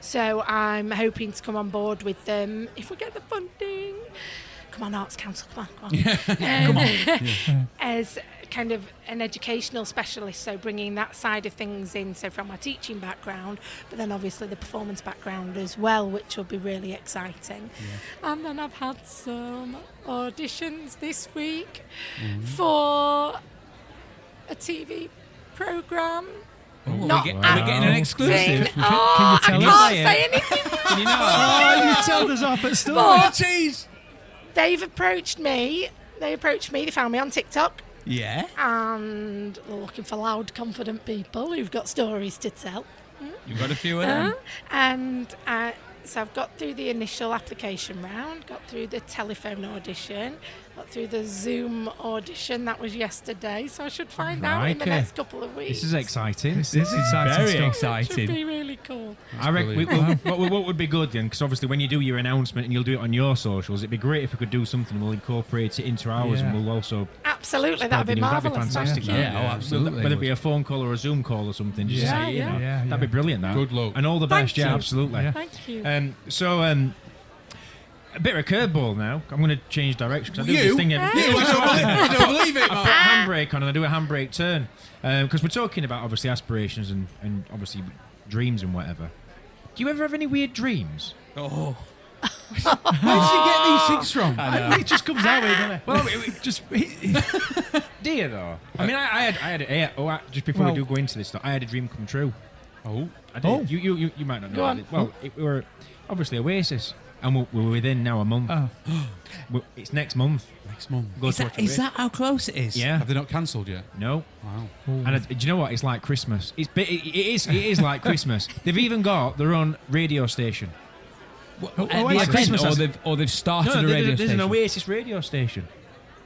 So I'm hoping to come on board with them if we get the funding. Come on, Arts Council, come on. Come on. As kind of an educational specialist, so bringing that side of things in, so from my teaching background, but then obviously the performance background as well, which will be really exciting. And then I've had some auditions this week for a TV programme. Not Are we getting an exclusive? acting. Can you tell I us? can't say anything. Can you know? Oh, you told us off at story. But Jeez. they've approached me. They found me on TikTok. Yeah. And they're looking for loud, confident people who've got stories to tell. You've got a few of them. And so I've got through the initial application round, got through the telephone audition, got through the Zoom audition. That was yesterday, so I should find out in the Crikey. next couple of weeks. This is exciting. This is exciting Very stuff. It exciting. should be really cool. I reckon what would be good then, because obviously when you do your announcement and you'll do it on your socials, it'd be great if we could do something. We'll incorporate it into ours, and we'll also Absolutely, spread that'd the be news. marvellous. That'd be fantastic. Yeah, that. absolutely. Whether it be a phone call or a Zoom call or something, just Yeah, say, you yeah. know, Yeah, that'd be brilliant. That. Good luck. And all the Thank best. Yeah, you. absolutely. Yeah. Thank you. A bit of a curveball now. I'm going to change direction because I do You? this thing. I don't believe it, I put a man. handbrake on and I do a handbrake turn because we're talking about obviously aspirations and obviously dreams and whatever. Do you ever have any weird dreams? Oh. Where did you get these things from? It just comes out, doesn't it? Well, it just do you though? I mean, I had just before we do go into this stuff, I had a dream come true. Oh, I did. Oh. You might not know. Go on. Well, we were obviously Oasis, and we're within now a month. Oh. It's next month. next month. Go Is to watch that, is Oasis. that how close it is? Yeah. Have they not cancelled yet? No. Wow. And do you know what? It's like Christmas. It is like Christmas. They've even got their own radio station. Like Christmas or they've started a radio there's station. an Oasis radio station.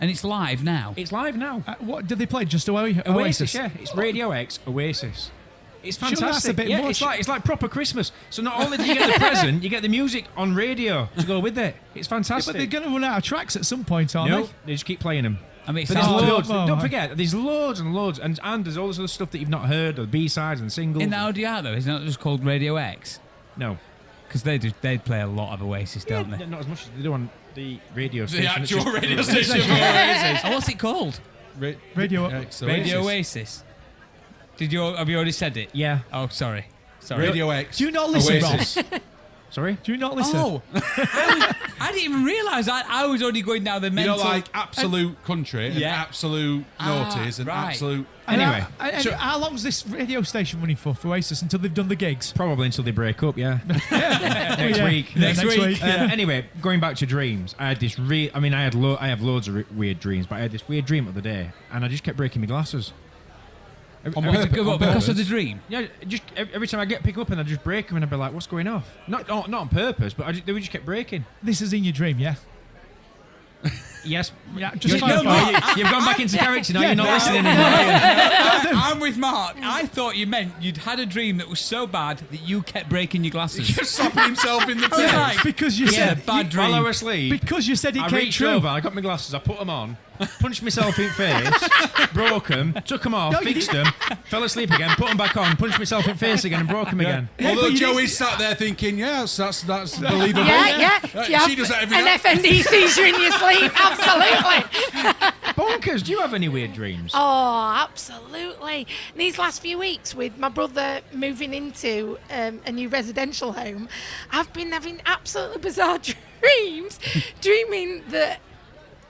And it's live now. It's live now. What did they play? Just Oasis? Oasis, yeah. It's Radio X Oasis. It's Surely fantastic. that's a bit yeah, much. it's like proper Christmas. So not only do you get the present, you get the music on radio to go with it. It's fantastic. But they're going to run out of tracks at some point, aren't no, they? they just keep playing them. I mean, it But there's sounds loads. oh, Don't oh. forget, there's loads and loads, and there's all this other stuff that you've not heard, or the B-sides and singles. in the ODR though, isn't it just called Radio X? No, Because they play a lot of Oasis, don't they? not as much as they do on the radio station. The It's actual just- radio station. Oh, what's it called? Radio- X Radio Oasis. Have you already said it? Yeah. Oh, sorry. Radio X. Do you not listen, Oasis. Sorry? Do you not listen? Oh, I didn't even realise I was only going down the mental. like absolute country and absolute naughties and right. absolute. Anyway. How long's this radio station running for Oasis until they've done the gigs? Probably until they break up, yeah. Next week. Next week. Anyway, going back to dreams, I had this I have loads of weird dreams, but I had this weird dream the other day, and I just kept breaking my glasses. Because of the dream. Yeah, just every time I pick up and I just break them, and I'd be like, "What's going off?" Not on purpose, but they just kept breaking. This is in your dream, yeah? Yes. Yeah, just you've gone back into character now. You're not listening anymore. I'm with Mark. I thought you meant you'd had a dream that was so bad that you kept breaking your glasses. Just slapping himself in the face. Like, because you said bad dream. While I was asleep, because you said it I came reached true. over, I got my glasses, I put them on, punched myself in the face, broke them, took them off, fixed them, fell asleep again, put them back on, punched myself in the face again, and broke them again. Although Joey's sat there thinking, yes, that's believable. Yeah. She does that every An night. FND seizure in your sleep, absolutely. Bonkers, do you have any weird dreams? Oh, absolutely. These last few weeks, with my brother moving into a new residential home, I've been having absolutely bizarre dreams, dreaming that,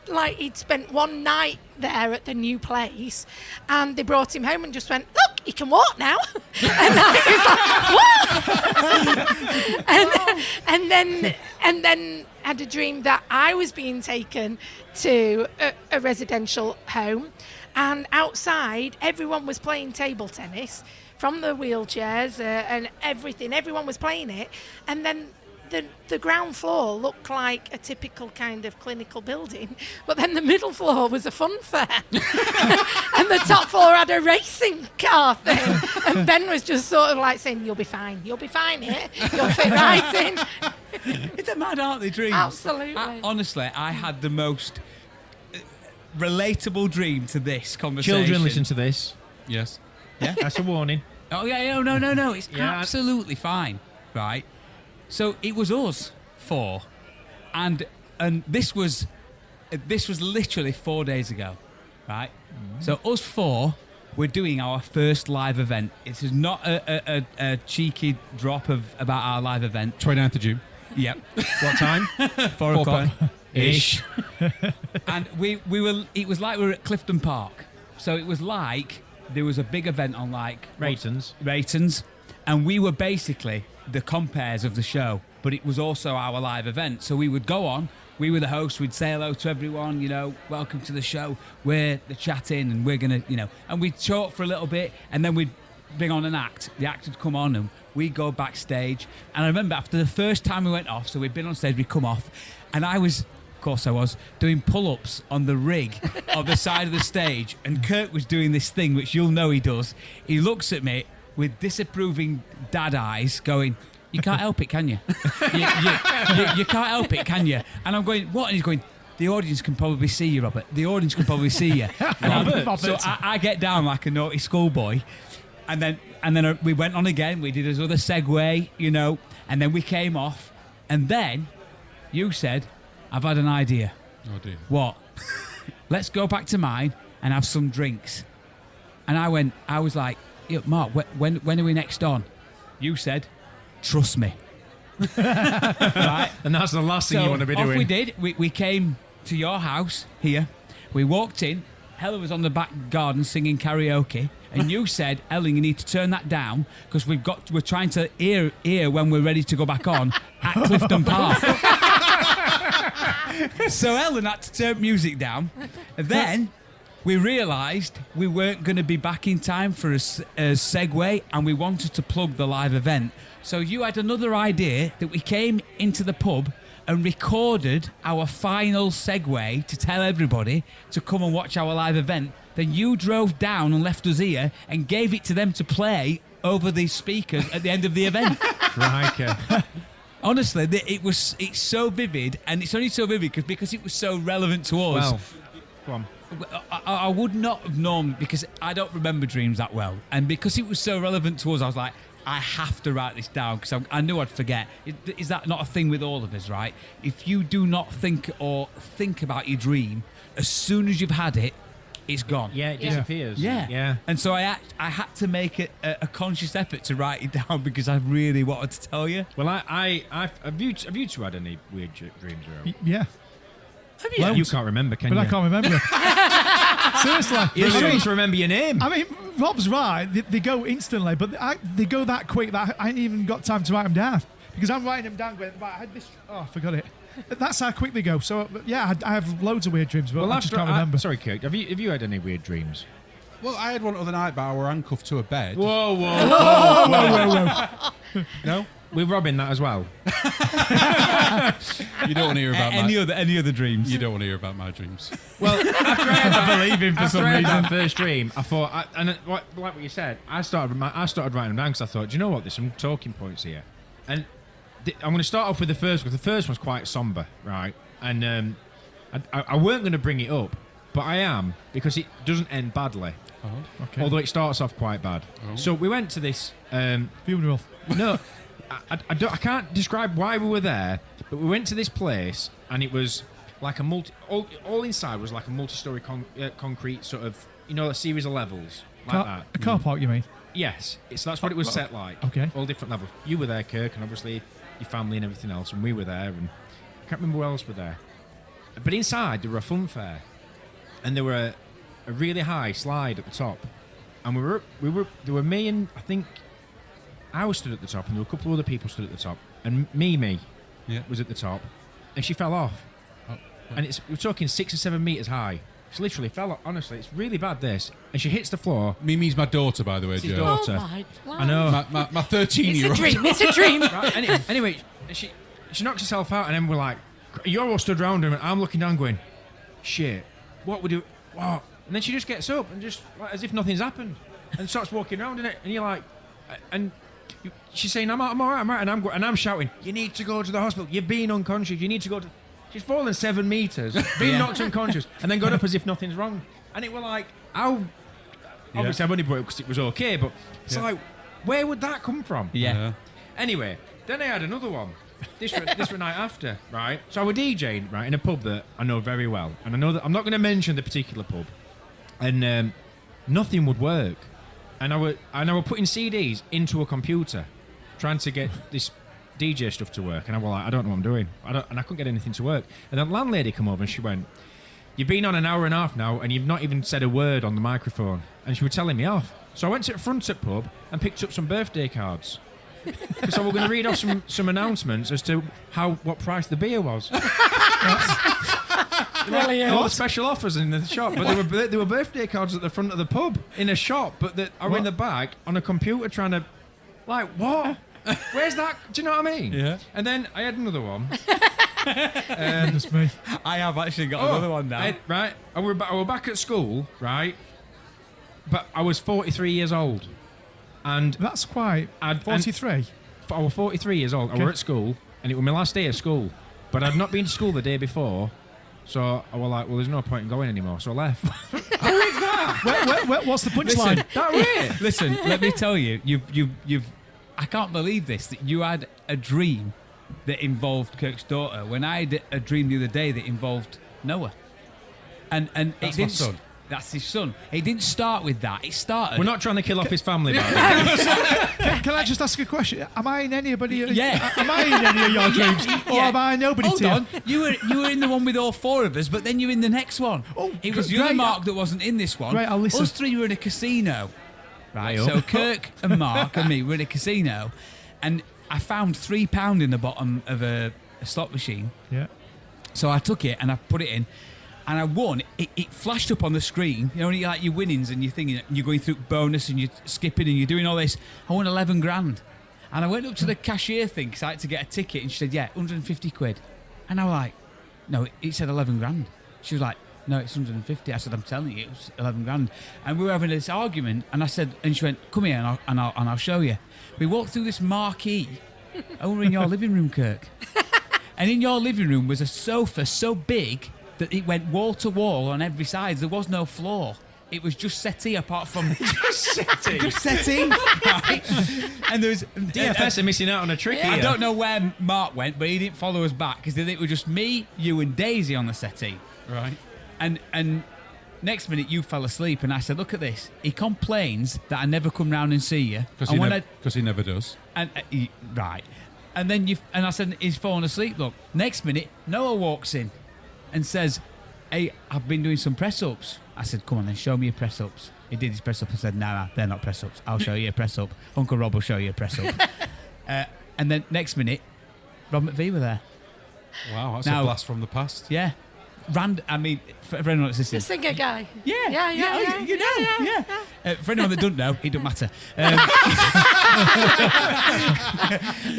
like, he'd spent one night there at the new place, and they brought him home and just went, "Look, he can walk now." And I was like, "What?" and then had a dream that I was being taken to a residential home, and outside everyone was playing table tennis from the wheelchairs and everything. Everyone was playing it, and then the ground floor looked like a typical kind of clinical building, but then the middle floor was a fun fair. And the top floor had a racing car thing. And Ben was just sort of like saying, you'll be fine here. You'll fit right in. It's a mad, aren't they, dreams? Absolutely. Honestly, I had the most relatable dream to this conversation. Children, listen to this. Yes. Yeah, that's a warning. Oh, yeah, no. It's absolutely fine, right? So it was us four, and this was literally 4 days ago, right? So us four were doing our first live event. This is not a cheeky drop about our live event. 29th of June. Yep. What time? 4 o'clock. Ish. And we were. It was like we were at Clifton Park. So it was like there was a big event on like Ratons, and we were basically the compares of the show, but it was also our live event. So we would go on, we were the hosts, we'd say hello to everyone, welcome to the show, we're the chatting, and we're gonna, and we'd talk for a little bit, and then we'd bring on an act. The act would come on, and we'd go backstage. And I remember after the first time we went off, so we'd been on stage, we'd come off, and I was doing pull-ups on the rig on the side of the stage, and Kirk was doing this thing, which you'll know he does. He looks at me with disapproving dad eyes going, "You can't help it, can you? You can't help it, can you?" And I'm going, "What?" And he's going, "The audience can probably see you, Robert. The audience can probably see you." Robert. So I get down like a naughty schoolboy, and then we went on again. We did his other segue, and then we came off, and then you said, "I've had an idea." Oh dear. What? Let's go back to mine and have some drinks. And I was like, "Yeah, Mark, when are we next on?" You said, "Trust me." Right? And that's the last thing you want to be off doing. we did. We came to your house here. We walked in. Hella was on the back garden singing karaoke. And you said, "Ellen, you need to turn that down because we're trying to hear when we're ready to go back on at Clifton Park." So Ellen had to turn music down. And then we realised we weren't going to be back in time for a segue, and we wanted to plug the live event. So you had another idea that we came into the pub and recorded our final segue to tell everybody to come and watch our live event. Then you drove down and left us here and gave it to them to play over the speakers at the end of the event. Crikey. Honestly, it's so vivid, and it's only so vivid because it was so relevant to us. Well, go on. I would not have known, because I don't remember dreams that well, and because it was so relevant to us, I was like, I have to write this down because I knew I'd forget. Is that not a thing with all of us, right? If you do not think about your dream, as soon as you've had it, it's gone. Yeah, it disappears. Yeah. And so I had to make a conscious effort to write it down because I really wanted to tell you. Well, have you two had any weird dreams? Yeah. Have you? You can't remember, can But you? I can't remember. Seriously. You're supposed to remember your name. I mean, Rob's right. They go instantly, but they go that quick that I ain't even got time to write them down. Because I'm writing them down going, right, I had this... Oh, I forgot it. That's how quick they go. So, yeah, I have loads of weird dreams, but I just can't remember. Sorry, Kirk. Have you had any weird dreams? Well, I had one other night, but I were handcuffed to a bed. Whoa. No? We're robbing that as well. You don't want to hear about any other dreams. You don't want to hear about my dreams. Well, after I had that, believe him for after some I had reason. that first dream, I thought, like what you said, I started writing them down because I thought, do you know what? There's some talking points here, and I'm going to start off with the first one. The first one's quite somber, right? And I weren't going to bring it up, but I am because it doesn't end badly. Oh, Okay. Although it starts off quite bad. Oh. So we went to this. Funeral. No, I can't describe why we were there, but we went to this place and it was like a all inside was like a multi-story concrete sort of, a series of levels like that. A car park, you mean? Yes, that's what it was set like. Okay. All different levels. You were there, Kirk, and obviously your family and everything else, and we were there, and I can't remember who else were there. But inside there were a fun fair, and there were a really high slide at the top, and there were me and I think I was stood at the top, and there were a couple of other people stood at the top, and Mimi was at the top, and she fell off, and we're talking 6 or 7 meters high. She literally fell off. Honestly, it's really bad. This, and she hits the floor. Mimi's my daughter, by the way, It's his Joe. daughter. Oh my God. I know. My 13-year-old. It's a dream. Right, anyway, she knocks herself out, and then we're like, you're all stood around her, and I'm looking down going, shit, what would do? What? And then she just gets up and just, like, as if nothing's happened, and starts walking around in it, and you're like, she's saying, I'm all right, and I'm shouting, you need to go to the hospital, you've been unconscious, you need to go to... She's fallen 7 meters, been knocked unconscious, and then got up as if nothing's wrong. And it were like, obviously I've only brought it because it was okay, but it's like, where would that come from? Yeah. Anyway, then I had another one. This was night after, right? So I was DJing, right, in a pub that I know very well. And I know that I'm not going to mention the particular pub. And nothing would work. And I were putting CDs into a computer, trying to get this DJ stuff to work. And I was like, I don't know what I'm doing. And I couldn't get anything to work. And the landlady come over and she went, you've been on an hour and a half now and you've not even said a word on the microphone. And she was telling me off. So I went to the front of the pub and picked up some birthday cards. So we're going to read off some announcements as to what price the beer was. Brilliant. All the special offers in the shop, but there were birthday cards at the front of the pub in a shop, but that are in the back on a computer trying to, like, what? Where's that? Do you know what I mean? Yeah. And then I had another one. Goodness me. I have actually got another one now. I were back at school, right? But I was 43 years old. And That's quite... 43? I was 43 years old. Okay. I were at school, and it was my last day of school. But I'd not been to school the day before, so I was like, well, there's no point in going anymore, so I left. What's the punchline? That way. Listen, let me tell you, you've. I can't believe this, that you had a dream that involved Kirk's daughter when I had a dream the other day that involved Noah. And That's it my didn't, son. That's his son. It didn't start with that. It started. We're not trying to kill off his family, by the way. Can I just ask a question? Am I in anybody? Yeah. Am I in any of your dreams, or Yeah. am I nobody Hold to you? on, you were in the one with all 4 of us, but then you're in the next one. Oh, it was the great. other Mark that wasn't in this one. Great, I'll listen. Us 3 were in a casino. Right. Oh. So Kirk and Mark and me were in a casino, and I found £3 in the bottom of a slot machine. Yeah. So I took it and I put it in, and I won. It flashed up on the screen. You know, like your winnings, and you're thinking you're going through bonus and you're skipping and you're doing all this. I won 11 grand, and I went up to the cashier thing because I had to get a ticket, and she said, "Yeah, 150 quid," and I was like, "No, it said 11 grand." She was like, "No, it's 150." I said, "I'm telling you, it was 11 grand." And we were having this argument, and I said, and she went, "Come here, and I'll show you." We walked through this marquee over in your living room, Kirk, and in your living room was a sofa so big that it went wall to wall on every side. There was no floor. It was just settee apart from... Just settee. Right? And there was... DFS are missing out on a trick here. I don't know where Mark went, but he didn't follow us back because it was just me, you and Daisy on the settee. Right. And next minute you fell asleep, and I said, "Look at this." He complains that I never come round and see you Because he never does. And right, and then and I said, "He's fallen asleep." Look, next minute Noah walks in and says, "Hey, I've been doing some press ups." I said, "Come on, then show me your press ups." He did his press up and said, "Nah, they're not press ups. I'll show you a press up. Uncle Rob will show you a press up." And then next minute, Rob McVie were there. Wow, that's Now- a blast from the past. Yeah. I mean, for everyone that's listening. The singer guy. Yeah. Yeah. You know. Yeah. For anyone that doesn't know, it doesn't matter.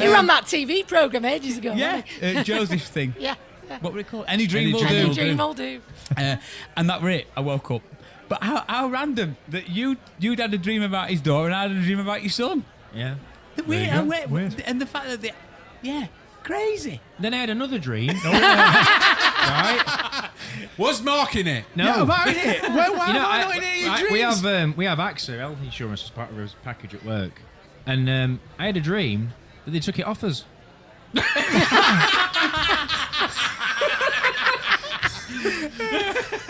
You were on that TV programme ages ago. Yeah. weren't you? Joseph's thing. Yeah. What would it call? Any Dream Any Will Dream Do. Will Dream will do. And that were it. I woke up. But how random that you'd had a dream about his daughter and I had a dream about your son. Yeah. Weird. And the fact that crazy. Then I had another dream. Right? Was Mark in it? No. Yeah, why it? Why You know, not in any of your dreams? we have AXA health insurance as part of his package at work, and I had a dream that they took it off us.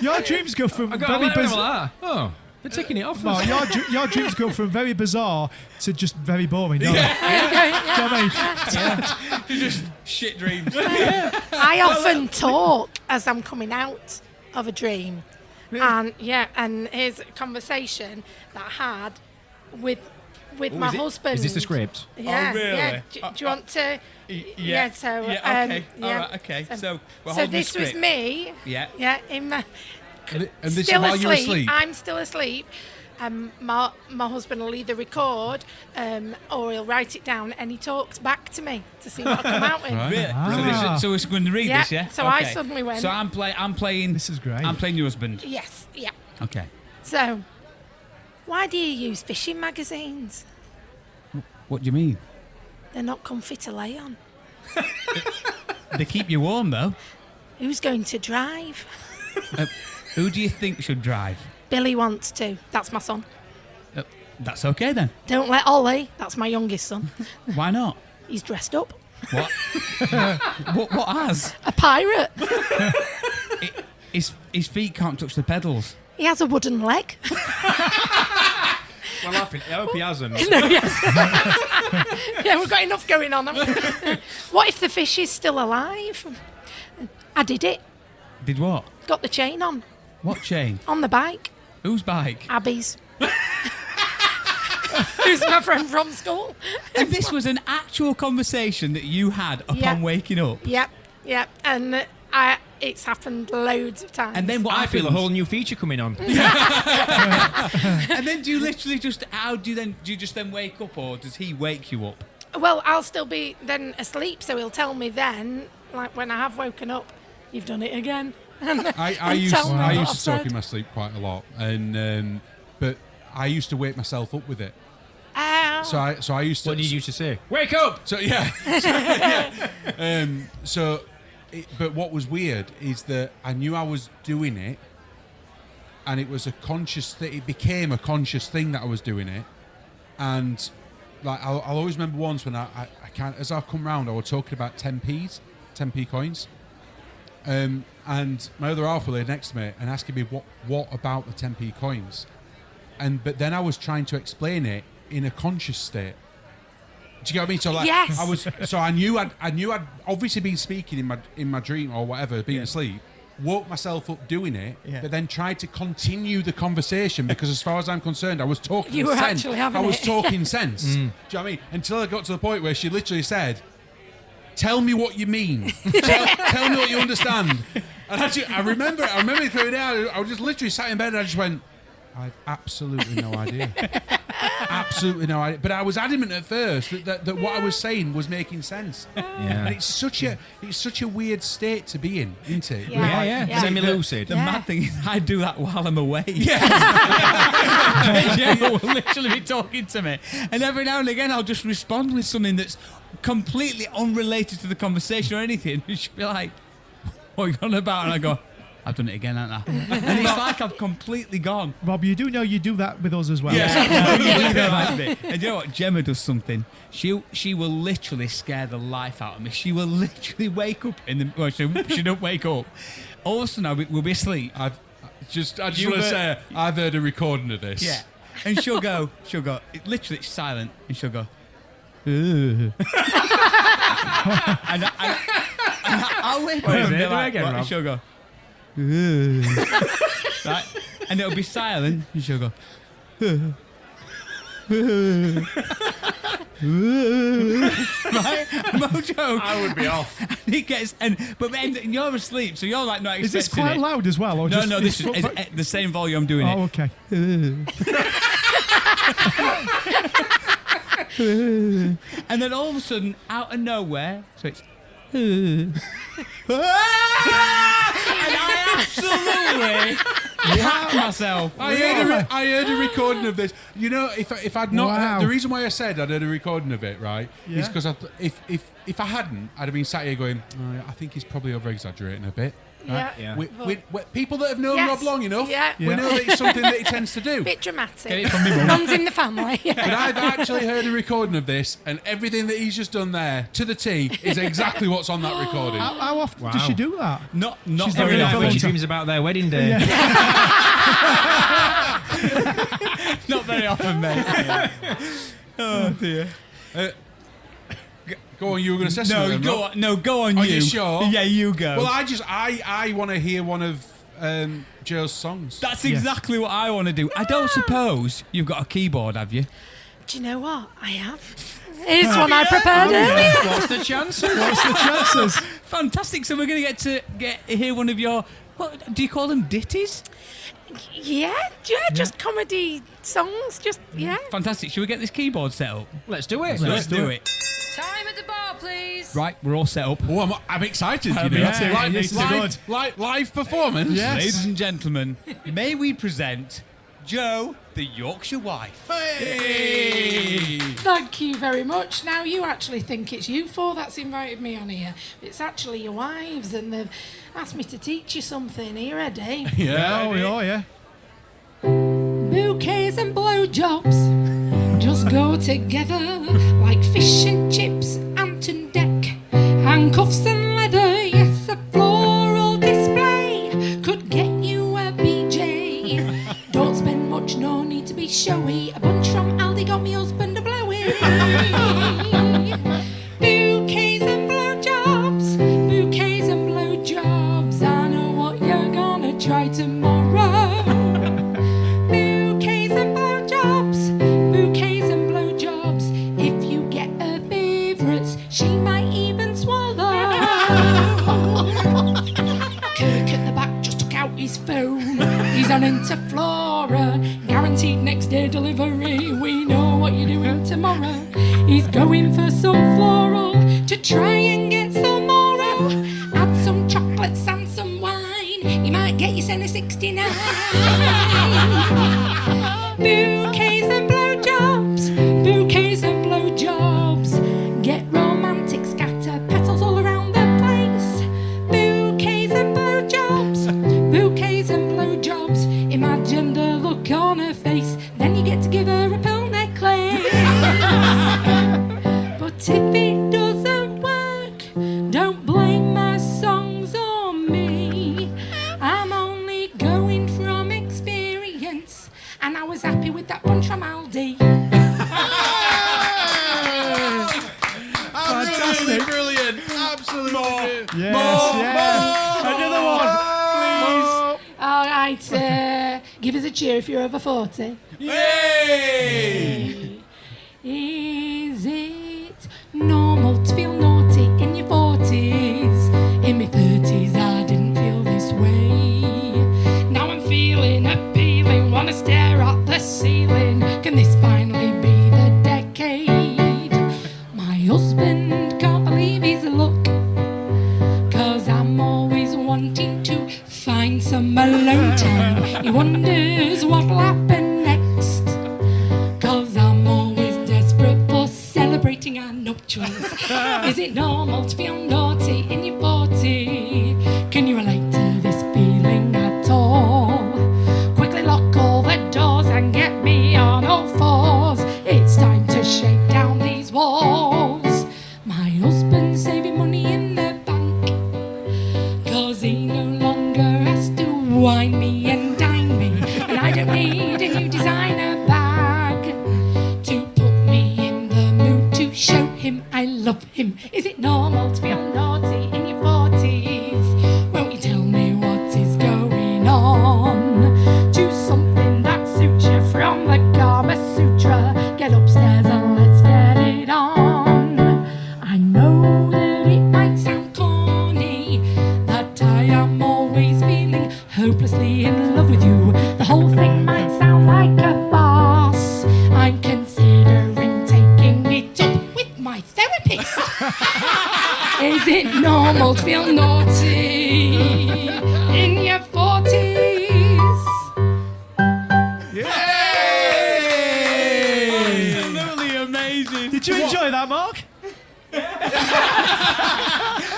Your dreams go from I got very a letter bizarre. like that. Oh, they're taking it off Well, us. your dreams go from very bizarre to just very boring. Don't they? Do you know what I mean? Just shit dreams. I often talk as I'm coming out of a dream. And here's a conversation that I had with my husband. Is this the script? Yeah, Oh, really? yeah. Do you want to? Yeah. So okay. All right. Okay. So we're so holding the this was script. me. Yeah. Yeah. In my And this is still while you're asleep. asleep. I'm still asleep. My husband will either record or he'll write it down, and he talks back to me to see what I come out with. Right. Really? So we're going to read Yeah, this, yeah? so I Okay. suddenly went- So I'm playing. This is great. I'm playing your husband. Yes. Yeah. Okay. So, why do you use fishing magazines? What do you mean? They're not comfy to lay on. They keep you warm though. Who's going to drive? Who do you think should drive? Billy wants to. That's my son. That's okay then. Don't let Ollie. That's my youngest son. Why not? He's dressed up. What? what has? A pirate. His feet can't touch the pedals. He has a wooden leg. Well, I hope he hasn't. No, yes. Yeah, we've got enough going on. Haven't we? What if the fish is still alive? I did it. Did what? Got the chain on. What chain? On the bike. Whose bike? Abby's. Who's my friend from school. And this was an actual conversation that you had upon Yeah. waking up. Yep. And it's happened loads of times. And then what I feel a happens? whole new feature coming on. And then do you literally just? How do you just then wake up, or does he wake you up? Well, I'll still be then asleep, so he'll tell me then, like when I have woken up, you've done it again. I used tell me what to I've talk said. in my sleep quite a lot, and but I used to wake myself up with it. Ow. So I used to. What did you used to say? Wake up! So yeah. But what was weird is that I knew I was doing it, and it was a conscious thing. It became a conscious thing that I was doing it, and like I'll always remember once when I can't. As I've come round, I was talking about 10p coins, and my other half lay next to me and asking me what about the 10p coins, but then I was trying to explain it in a conscious state. Do you get what I mean? So like, Yes. I knew I'd obviously been speaking in my dream or whatever, being asleep, woke myself up doing it, but then tried to continue the conversation because as far as I'm concerned, I was talking You were sense. actually having I was it. talking sense. Do you know what I mean? Until I got to the point where she literally said, "Tell me what you mean. tell me what you understand." And actually, I remember going down. I was just literally sat in bed and I just went, "I've absolutely no idea." Absolutely no idea. But I was adamant at first that what I was saying was making sense. Yeah. And it's such a weird state to be in, isn't it? Yeah. Semi-lucid. The mad thing is, I do that while I'm awake. Yeah. Gemma will literally be talking to me, and every now and again I'll just respond with something that's completely unrelated to the conversation or anything. And she'll be like, "What are you on about?" And I go, "I've done it again, haven't I?" And it's like I've completely gone. Rob, you do know you do that with us as well. And you know what? Gemma does something. She will literally scare the life out of me. She will literally wake up she don't wake up. All of a sudden we'll be asleep. I just want to say, I've heard a recording of this. Yeah. And she'll go, literally it's silent, and she'll go, "Ugh." and I'll wake up and be like, what? And she'll go, "Ugh." Right? And it'll be silent, and she'll go, "Ugh." Right? No joke. I would be off. And he gets, and you're asleep, so you're like not expecting Is this quite it. loud as well? Or No, just, this is the same volume I'm doing it. Oh, okay. And then all of a sudden, out of nowhere, so it's. And I absolutely pat myself. I heard a recording of this. You know, if I'd not, Wow. the reason why I said I'd heard a recording of it, right, Yeah. is because if I hadn't, I'd have been sat here going, oh, yeah, I think he's probably over exaggerating a bit. Right? Yeah. We, people that have known Yes. Rob long enough, Yeah. we know that it's something that he tends to do. Bit dramatic. Get it from me, Mum. Runs in the family. But I've actually heard a recording of this, and everything that he's just done there, to the T, is exactly what's on that recording. How often does she do that? Not She's very very often. When she dreams about their wedding day. Not very often, mate. Oh dear. Go on, you were going to say something. Go on. No, go on. Are you you sure? Yeah, you go. Well, I want to hear one of Joe's songs. That's exactly what I want to do. I don't suppose you've got a keyboard, have you? Do you know what? I have. Here's one I prepared earlier. What's the chances? What's the chances? Fantastic. So we're going to hear one of your. What do you call them? Ditties? Yeah, just comedy songs. Just, yeah. Fantastic. Should we get this keyboard set up? Let's do it. Let's do it. Time at the bar, please. Right, we're all set up. Oh, I'm excited. You know. Me too. This is good. Live performance. Yes. Ladies and gentlemen, may we present Joe, the Yorkshire Wife. Hey! Thank you very much. Now, you actually think it's you four that's invited me on here. It's actually your wives, and they've asked me to teach you something. Are you ready? Yeah. Oh, yeah. Bouquets and blowjobs just go together like fish and chips, Anton Deck, handcuffs and leather. Yes, a floral display could get you a BJ. Don't spend much, no need to be showy. A bunch from Aldi got me husband a blowy. Bouquets and blowjobs, bouquets and blowjobs. I know what you're gonna try tomorrow. Bouquets and blowjobs, bouquets and blowjobs. If you get her favourites, she might even swallow. Kirk at the back just took out his phone. He's on Interflora, guaranteed next day delivery. We know what you're doing tomorrow. He's going for some floral to try and get some more. Add some chocolates and some wine. He might get you sent a 69. Bouquets and blowjobs, bouquets and blowjobs. Get romantic, scatter petals all around the place. Bouquets and blowjobs, bouquets and blowjobs. Imagine the look on her face. Then you get to give her a pearl necklace. But if it doesn't work, don't blame my songs on me. I'm only going from experience, and I was happy with that bunch from Aldi. Absolutely brilliant. Absolutely brilliant. Yes, Another one. All right, give us a cheer if you're over 40. Yay! Is it normal to feel naughty in your 40s? In my 30s, I didn't feel this way. Now I'm feeling appealing, wanna stare at the ceiling. Can this finally be the decade? My husband can't believe his luck, 'cause I'm always wanting to find some alone time. He wonders what'll happen next, 'cause I'm always desperate for celebrating our nuptials. Is it normal to feel naughty in your 40? Can you relate to this feeling at all? Quickly lock all the doors and get me on all fours. It's time to shake down these walls. My husband's saving money in the bank, 'cause he no longer has to wine me and love him. Is it normal to feel naughty in your 40s? Won't you tell me what is going on? Choose something that suits you from the Kama Sutra. Get upstairs and let's get it on. I know that it might sound corny, that I am always feeling hopelessly in love with you. The whole thing might sound like a farce. I'm considering taking it up with my therapist. Is it normal to feel naughty in your 40s? Absolutely amazing. Did you enjoy that, Mark?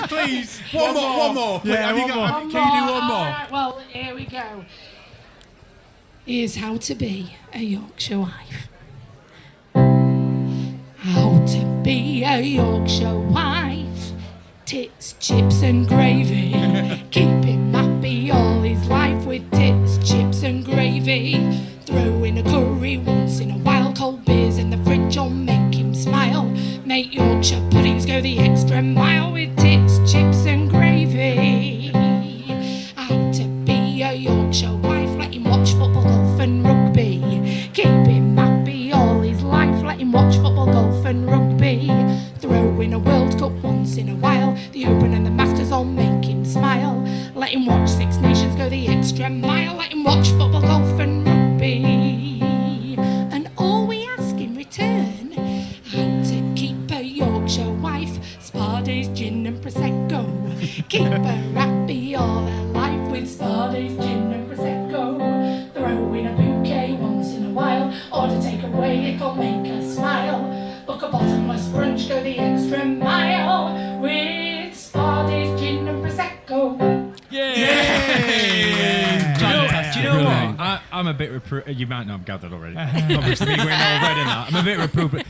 Please, one more. Yeah, Have you one got- more. have- Can you do one more? Alright, well, here we go. Here's how to be a Yorkshire wife. How to be a Yorkshire wife. Tits, chips and gravy. Keep him happy all his life with tits, chips and gravy. Throw in a curry once in a while. Cold beers in the fridge will make him smile. Make Yorkshire puddings go the extra mile with tits, chips and gravy. How to be a Yorkshire wife. Let him watch football, golf and rugby. Keep him happy all his life. Let him watch football, golf and rugby. Throw in a World Cup once in a while. The Open and the Masters all make him smile. Let him watch Six Nations go the extra mile. Let him watch football, golf and rugby. And all we ask in return, how to keep a Yorkshire wife. Spa days, gin and Prosecco. Keep her happy all her life with spa days, gin and Prosecco. Throw in a bouquet once in a while. Order takeaway, it'll make her smile. Book a bottomless brunch, go the extra mile with spa days, gin and Prosecco. Do you know what? I'm a bit reproved. You might not have gathered already. Obviously, we're not already in that. I'm a bit reproved.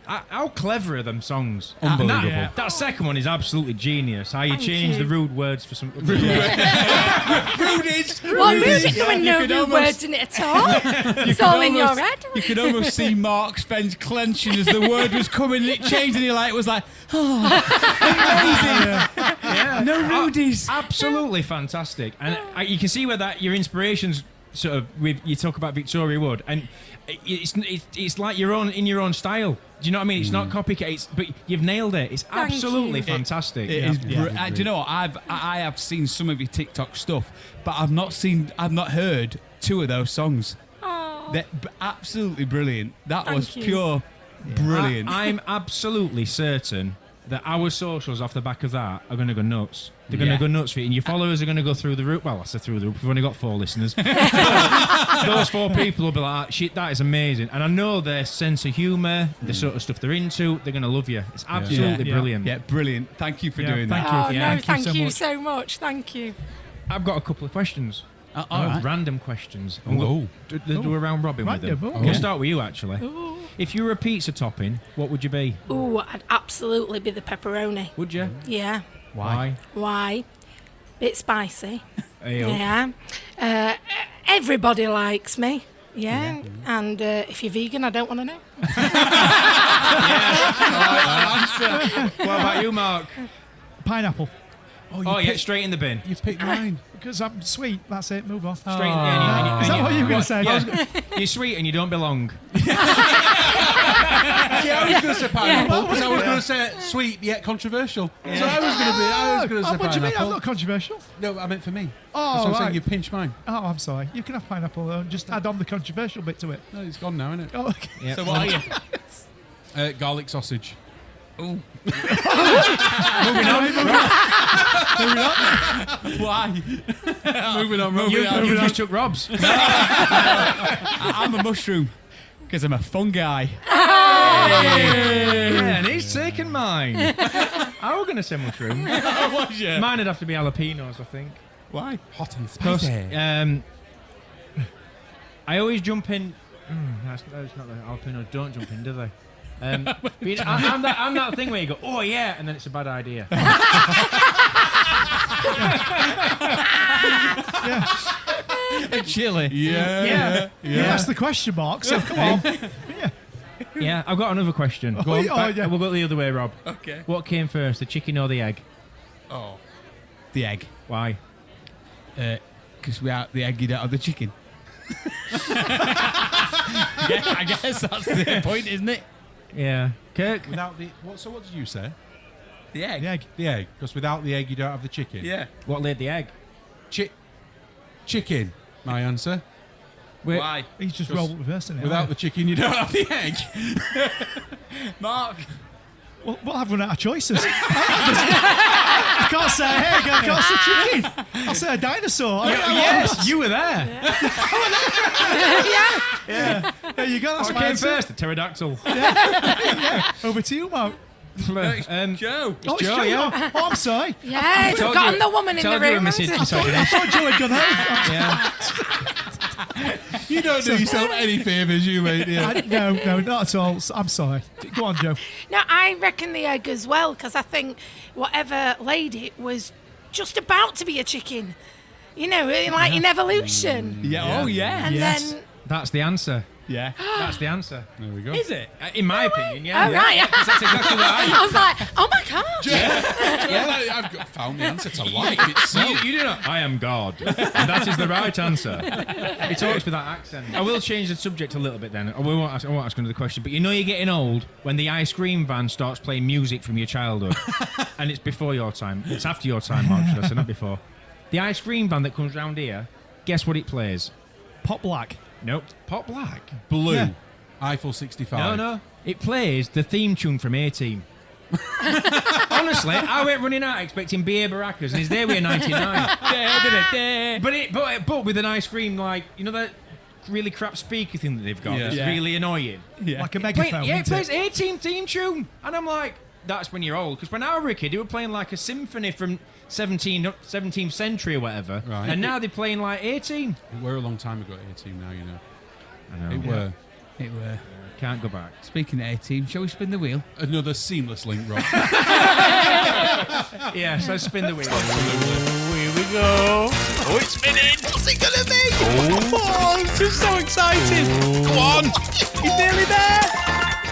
How clever are them songs? Unbelievable. That second one is absolutely genius. How you Thank change you. the rude words for some. Well, music, there were no could new almost- words in it at all. It's all in your head. You could almost see Mark's fence clenching as the word was coming and it changed and he was like, oh, amazing. No rudies. Absolutely fantastic, and you can see where that your inspirations sort of. You talk about Victoria Wood, and it's like your own style. Do you know what I mean? It's not copycat, but you've nailed it. It's Thank absolutely you. fantastic. It is. Do you know what? I have seen some of your TikTok stuff, but I've not heard two of those songs. Oh, They're absolutely brilliant. That Thank was you. pure brilliant. I'm absolutely certain that our socials off the back of that are going to go nuts. They're going to go nuts for you, and your followers are going to go through the roof. Well, I said through the roof. We've only got 4 listeners. Those 4 people will be like, shit, that is amazing. And I know their sense of humour, the sort of stuff they're into, they're going to love you. It's absolutely brilliant. Yeah, brilliant. Thank you for doing thank that. you. oh Yeah, no, thank thank you you so so much. Thank you. I've got a couple of questions. All right. Random questions. Oh. And we'll do a round robin with them. Random, oh. We'll start with you, actually. If you were a pizza topping, what would you be? Ooh, I'd absolutely be the pepperoni. Would you? Yeah. Why? Why? Bit spicy. Ayo. Yeah. Everybody likes me. Yeah. And if you're vegan, I don't want to know. What about you, Mark? Pineapple. Oh, yeah, straight in the bin. You've picked mine. Because I'm sweet. That's it. Move on. Straight in the bin. Is that what you were going to say? Yeah. You're sweet and you don't belong. Yeah, I was going to say pineapple because I was going to say sweet yet controversial. So I was going to say What do you mean? I'm pineapple. not controversial. No, I meant for me. Oh, That's what I'm saying. right. You pinched mine. Oh, I'm sorry. You can have pineapple though. Just add on the controversial bit to it. No, it's gone now, isn't it? Oh, okay. Yeah. So what are you? Garlic sausage. Ooh. Moving on. Why? Moving on. You just took Rob's. I'm a mushroom because I'm a fun guy. Yeah, and he's taken mine. I was going to say mushroom. Was you? Mine would have to be jalapenos, I think. Why? Hot and Because spicy. I always jump in. That's not the jalapenos. Don't jump in, do they? I'm that thing where you go, oh yeah, and then it's a bad idea. Chili. Yeah. You asked the question mark, so come on. Yeah, I've got another question. Go on, yeah. We'll go the other way, Rob. Okay. What came first, the chicken or the egg? Oh. The egg. Why? Because without the egg, you don't have the chicken. Yeah, I guess that's the point, isn't it? Yeah. Kirk? Without the so what did you say? The egg. The egg. The egg, because without the egg you don't have the chicken. Yeah. What laid the egg? Chicken. My answer. Why? He's just rolled reversing it. Without the chicken you don't have the egg. Mark. Well, we'll have run out of choices. I can't say egg, I can't say chicken. I'll say a dinosaur. Yes, you were there. Yeah, you go. That's What my came answer. first, the pterodactyl? Over to you, Mark. Joe. Oh, Joe, Joe. yeah. Oh, I'm sorry. Yeah, it's Told forgotten you- the woman in the told you were room. missing- hasn't it? I thought Joe had gone home. Yeah. You don't do yourself any favours, you mate. Yeah. No, not at all. I'm sorry. Go on, Joe. No, I reckon the egg as well, because I think whatever laid it was just about to be a chicken. You know, like in evolution. Yeah. Oh, yeah. And Yes. then, That's the answer. Yeah. That's the answer. There we go. Is it? In my opinion, yeah. oh, right. That's exactly what I I was like, oh my God. I've found the answer to life itself. You do not. I am God. And that is the right answer. He talks with that accent. I will change the subject a little bit then. I won't ask another question. But you know you're getting old when the ice cream van starts playing music from your childhood. And it's before your time. It's after your time, Mark, should I say, not before. The ice cream van that comes round here, guess what it plays? Pop Black. Nope. Pop Black. Blue. Yeah. Eiffel 65. No. It plays the theme tune from A-Team. Honestly, I went running out expecting B.A. Baracus, and he's there with a 99. But with an ice cream, like, you know that really crap speaker thing that they've got Yeah. that's Yeah. really annoying? Like a megaphone. It isn't plays A-Team theme tune. And I'm like, that's when you're old. Because when I was a kid, they were playing like a symphony from 17th century or whatever. Right. And now they're playing like A-Team. It were a long time ago, 18 now, you know. I know. It were. It were. Can't go back. Speaking of 18, shall we spin the wheel? Another seamless link, Rob. Yeah, so spin the wheel. Here we go. Oh, it's spinning. What's it going to be? Oh, I'm just so excited. Come on. He's nearly there.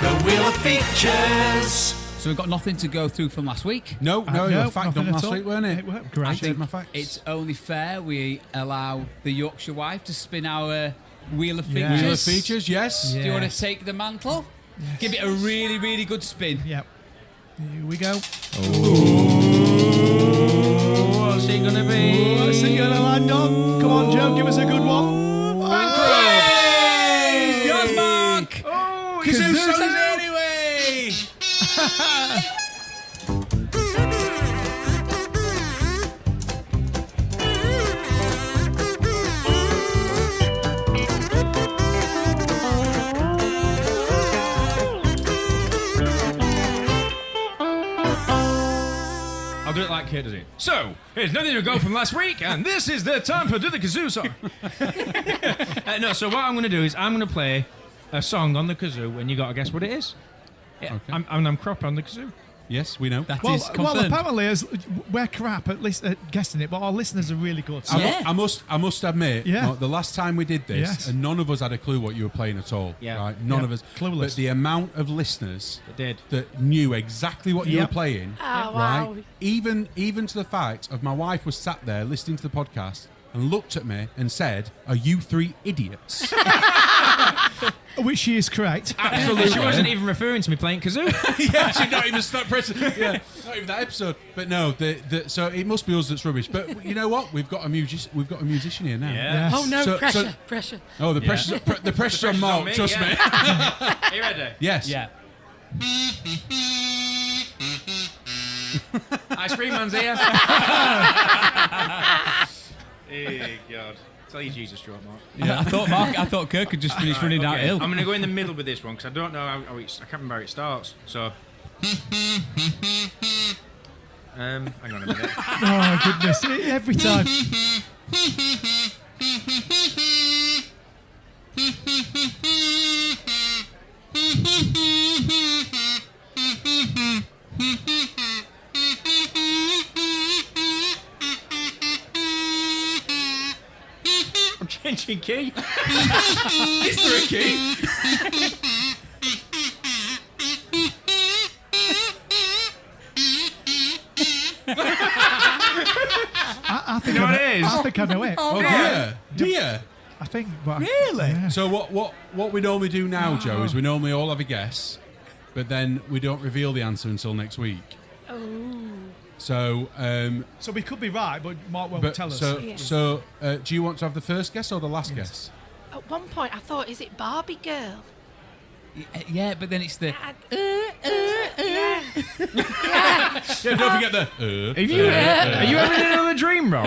The Wheel of Features. So we've got nothing to go through from last week. No, your fact nothing on at last all. week, weren't it? It worked I great. think my facts. it's only fair we allow the Yorkshire Wife to spin our Wheel of Yeah. Features. Wheel of Features, yes. Yeah. Do you want to take the mantle? Give it a really, really good spin. Yep. Here we go. What's it going to be? What's it going to land on? Come on, Joe, give us a good one. Hey! Yours, Mark! Oh, Kazoo anyway! I'll do it like Kate does it. So, here's nothing to go from last week, and this is the time for Do the Kazoo song. No, so what I'm going to do is I'm going to play a song on the kazoo, and you got to guess what it is. Yeah, Okay. I'm crap on the kazoo. Yes, we know. That is Well, confirmed. apparently, we're crap at least at guessing it, but our listeners are really good. So Yeah. I must admit, Yeah. the last time we did this, Yes. and none of us had a clue what you were playing at all. Yeah. Right? None Yep. of us. Clueless. But the amount of listeners It did. that knew exactly what you were Yep. playing, Oh, right? wow. Even to the fact of my wife was sat there listening to the podcast and looked at me and said, "Are you three idiots?" which she is correct. Absolutely. She wasn't even referring to me playing kazoo. Yeah, she not even stop pressing. Yeah, not even that episode. But no, so it must be us that's rubbish. But you know what? We've got a musician here now. Yeah. Yes. Oh, no, So- pressure. Oh, the pressure's the pressure's on Mark. me, Trust yeah. me. Are you ready? Yes. Yeah. Ice cream man's here. Hey, God. Tell you Jesus, Stuart, Mark. Yeah, I thought Kirk could just finish running Okay, downhill. I'm going to go in the middle with this one because I don't know how I can't remember how it starts. So, hang on a minute. Oh, goodness. Every time. I'm changing key. Is there a key? think I know it. Oh dear, dear. I think. But Really? Yeah. So what we normally do now, Joe, is we normally all have a guess, but then we don't reveal the answer until next week. Oh. So So we could be right, but Mark won't tell us. So do you want to have the first guess or the last guess? At one point, I thought, is it Barbie Girl? Yeah, but then it's the. Yeah. Yeah, don't forget the. Are you having another dream, Rob?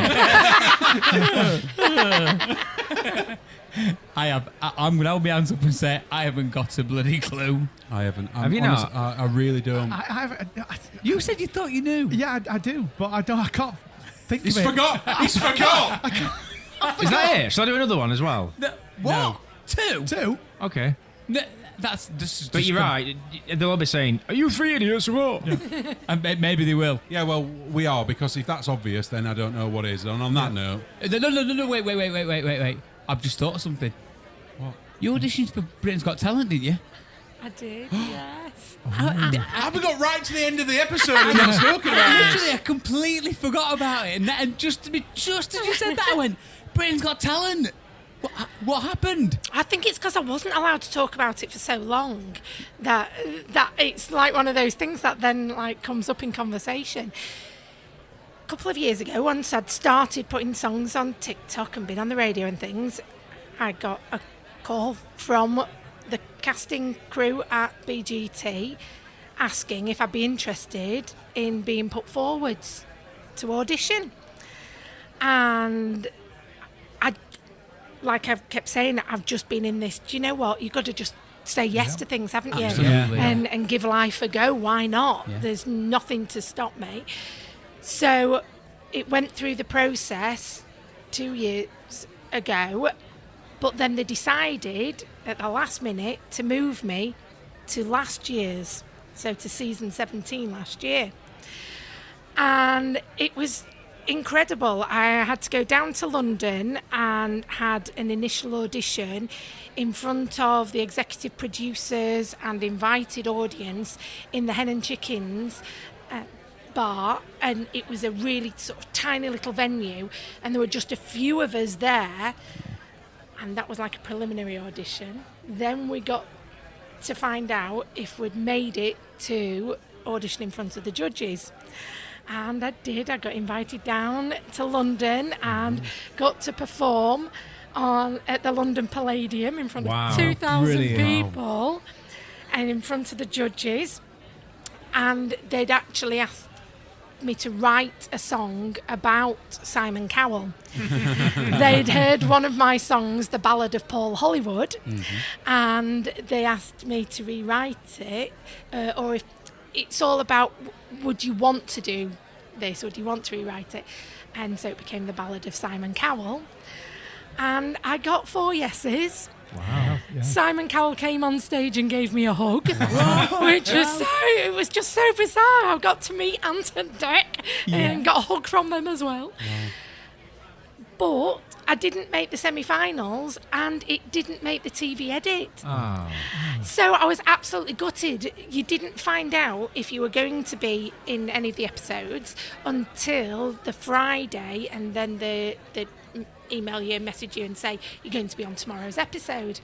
I'm going to hold my hands up and say I haven't got a bloody clue. I haven't. Have you not? I really don't. You said you thought you knew. Yeah, I do, but I don't. I can't think He's of it. forgot. He's forgot. Is that it? Shall I do another one as well? What? Two? Two. Okay. No, that's just. But you're right. They'll all be saying, "Are you three idiots or what?" And maybe they will. Yeah, well, we are, because if that's obvious, then I don't know what is. And on that note, No, wait. I've just thought of something. What? You auditioned for Britain's Got Talent, didn't you? I did, yes. have we got right to the end of the episode and not spoken about Literally, this? I completely forgot about it. And just as you said that, I went, Britain's Got Talent. What happened? I think it's because I wasn't allowed to talk about it for so long that it's like one of those things that then like comes up in conversation. A couple of years ago, once I'd started putting songs on TikTok and been on the radio and things, I got a call from the casting crew at BGT asking if I'd be interested in being put forwards to audition. And like I've kept saying, I've just been in this, do you know what? You've got to just say yes to things, haven't you? Absolutely. And give life a go. Why not? Yeah. There's nothing to stop me. So it went through the process 2 years ago, but then they decided at the last minute to move me to last year's, so to season 17 last year. And it was incredible. I had to go down to London and had an initial audition in front of the executive producers and invited audience in the Hen and Chickens bar, and it was a really sort of tiny little venue, and there were just a few of us there, and that was like a preliminary audition. Then we got to find out if we'd made it to audition in front of the judges. And I did. I got invited down to London and got to perform at the London Palladium in front of 2,000 people and in front of the judges. And they'd actually asked me to write a song about Simon Cowell. They'd heard one of my songs, The Ballad of Paul Hollywood, and they asked me to rewrite it, or if it's all about, would you want to do this, or do you want to rewrite it? And so it became The Ballad of Simon Cowell. And I got 4 yeses. Wow. Yeah. Simon Cowell came on stage and gave me a hug, which was it was just so bizarre. I got to meet Ant and Dec and got a hug from them as well. But I didn't make the semi-finals and it didn't make the TV edit. Oh. So I was absolutely gutted. You didn't find out if you were going to be in any of the episodes until the Friday, and then they email you, message you and say, you're going to be on tomorrow's episode.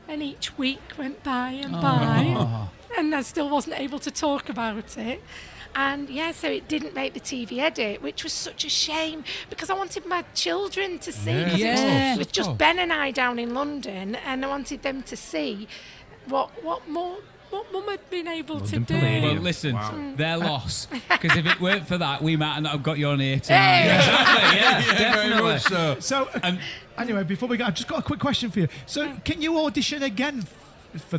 And each week went by and by, and I still wasn't able to talk about it. And so it didn't make the TV edit, which was such a shame because I wanted my children to see. It was just Ben and I down in London, and I wanted them to see what Mum had been able to do. Well, listen, their loss. Because if it weren't for that, we might not have got you on here tonight. Definitely. So anyway, before we go, I've just got a quick question for you. So can you audition again for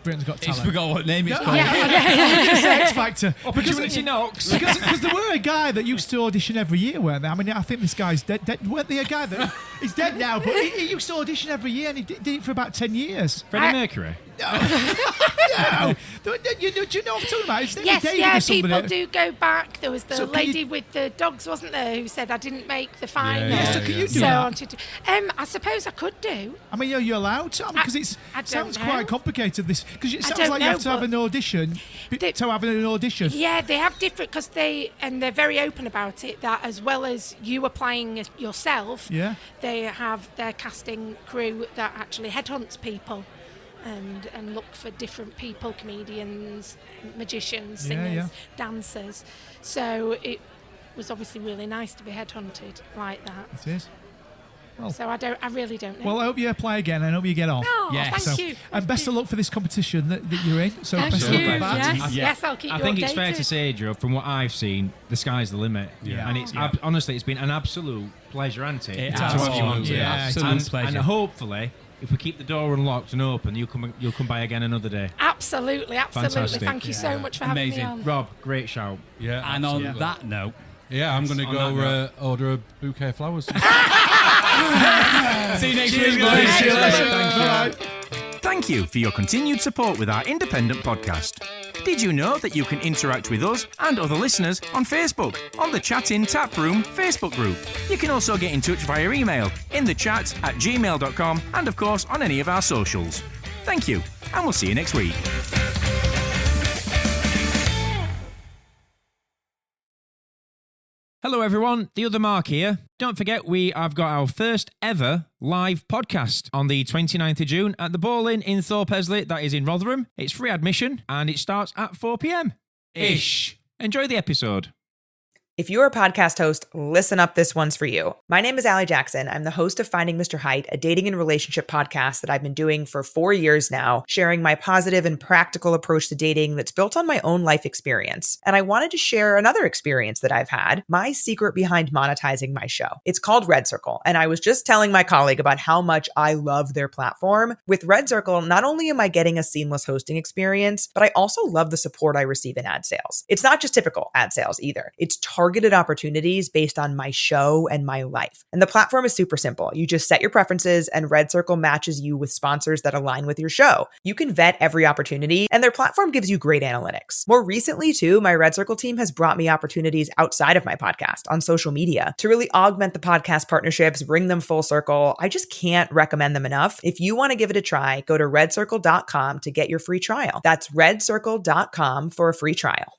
Britain's Got Talent? He's forgot what name it's called. X Factor. Opportunity knocks. Because there were a guy that used to audition every year, weren't there? I mean, I think this guy's dead. Weren't they a guy that He's dead now, but he used to audition every year, and he did it for about 10 years. Freddie Mercury. No. Do you know what I'm talking about? It's Yes, David yeah, or somebody. people do go back. There was the So can lady you- with the dogs, wasn't there, who said I didn't make the final. Yeah, so can you do So that? I wanted to. I suppose I could do. I mean, are you allowed to? Because it I don't sounds know. quite complicated. Because it I sounds don't like you know, have to have but an audition they- to have an audition. Yeah, they have different because they're very open about it. That as well as you applying yourself, Yeah. they have their casting crew that actually headhunts people. And look for different people, comedians, magicians, Yeah, singers, yeah. dancers. So it was obviously really nice to be headhunted like that. It is. Well. So I really don't know. Well, I hope you apply again. I hope you get on. Oh, Yes. thank you. And best of luck for this competition that you're in. So Thank best of luck you. with that. Yes, yes, I'll keep I you think updated. it's fair to say, Joe, from what I've seen, the sky's the limit. Yeah. And it's honestly, it's been an absolute pleasure, hasn't it? It To has. have you on Absolutely. today. Absolute and, pleasure. And hopefully, if we keep the door unlocked and open, you'll come by again another day. Absolutely. Fantastic. Thank you so much for having Amazing. me on. Rob, great shout. Yeah. And on absolutely. that note, Yeah, I'm going to On that go note. order a bouquet of flowers. see you next week, guys. See you later. Bye. Thank you for your continued support with our independent podcast. Did you know that you can interact with us and other listeners on Facebook, on the Chat in Tap Room Facebook group? You can also get in touch via email, innthechat@gmail.com, and of course on any of our socials. Thank you, and we'll see you next week. Hello, everyone. The other Mark here. Don't forget, we have got our first ever live podcast on the 29th of June at the Ball-In in Thorpe-Esley. That is in Rotherham. It's free admission and it starts at 4 p.m. Ish. Enjoy the episode. If you're a podcast host, listen up, this one's for you. My name is Allie Jackson. I'm the host of Finding Mr. Height, a dating and relationship podcast that I've been doing for 4 years now, sharing my positive and practical approach to dating that's built on my own life experience. And I wanted to share another experience that I've had, my secret behind monetizing my show. It's called Red Circle, and I was just telling my colleague about how much I love their platform. With Red Circle, not only am I getting a seamless hosting experience, but I also love the support I receive in ad sales. It's not just typical ad sales either. It's targeted opportunities based on my show and my life. And the platform is super simple. You just set your preferences and Red Circle matches you with sponsors that align with your show. You can vet every opportunity and their platform gives you great analytics. More recently too, my Red Circle team has brought me opportunities outside of my podcast on social media to really augment the podcast partnerships, bring them full circle. I just can't recommend them enough. If you want to give it a try, go to redcircle.com to get your free trial. That's redcircle.com for a free trial.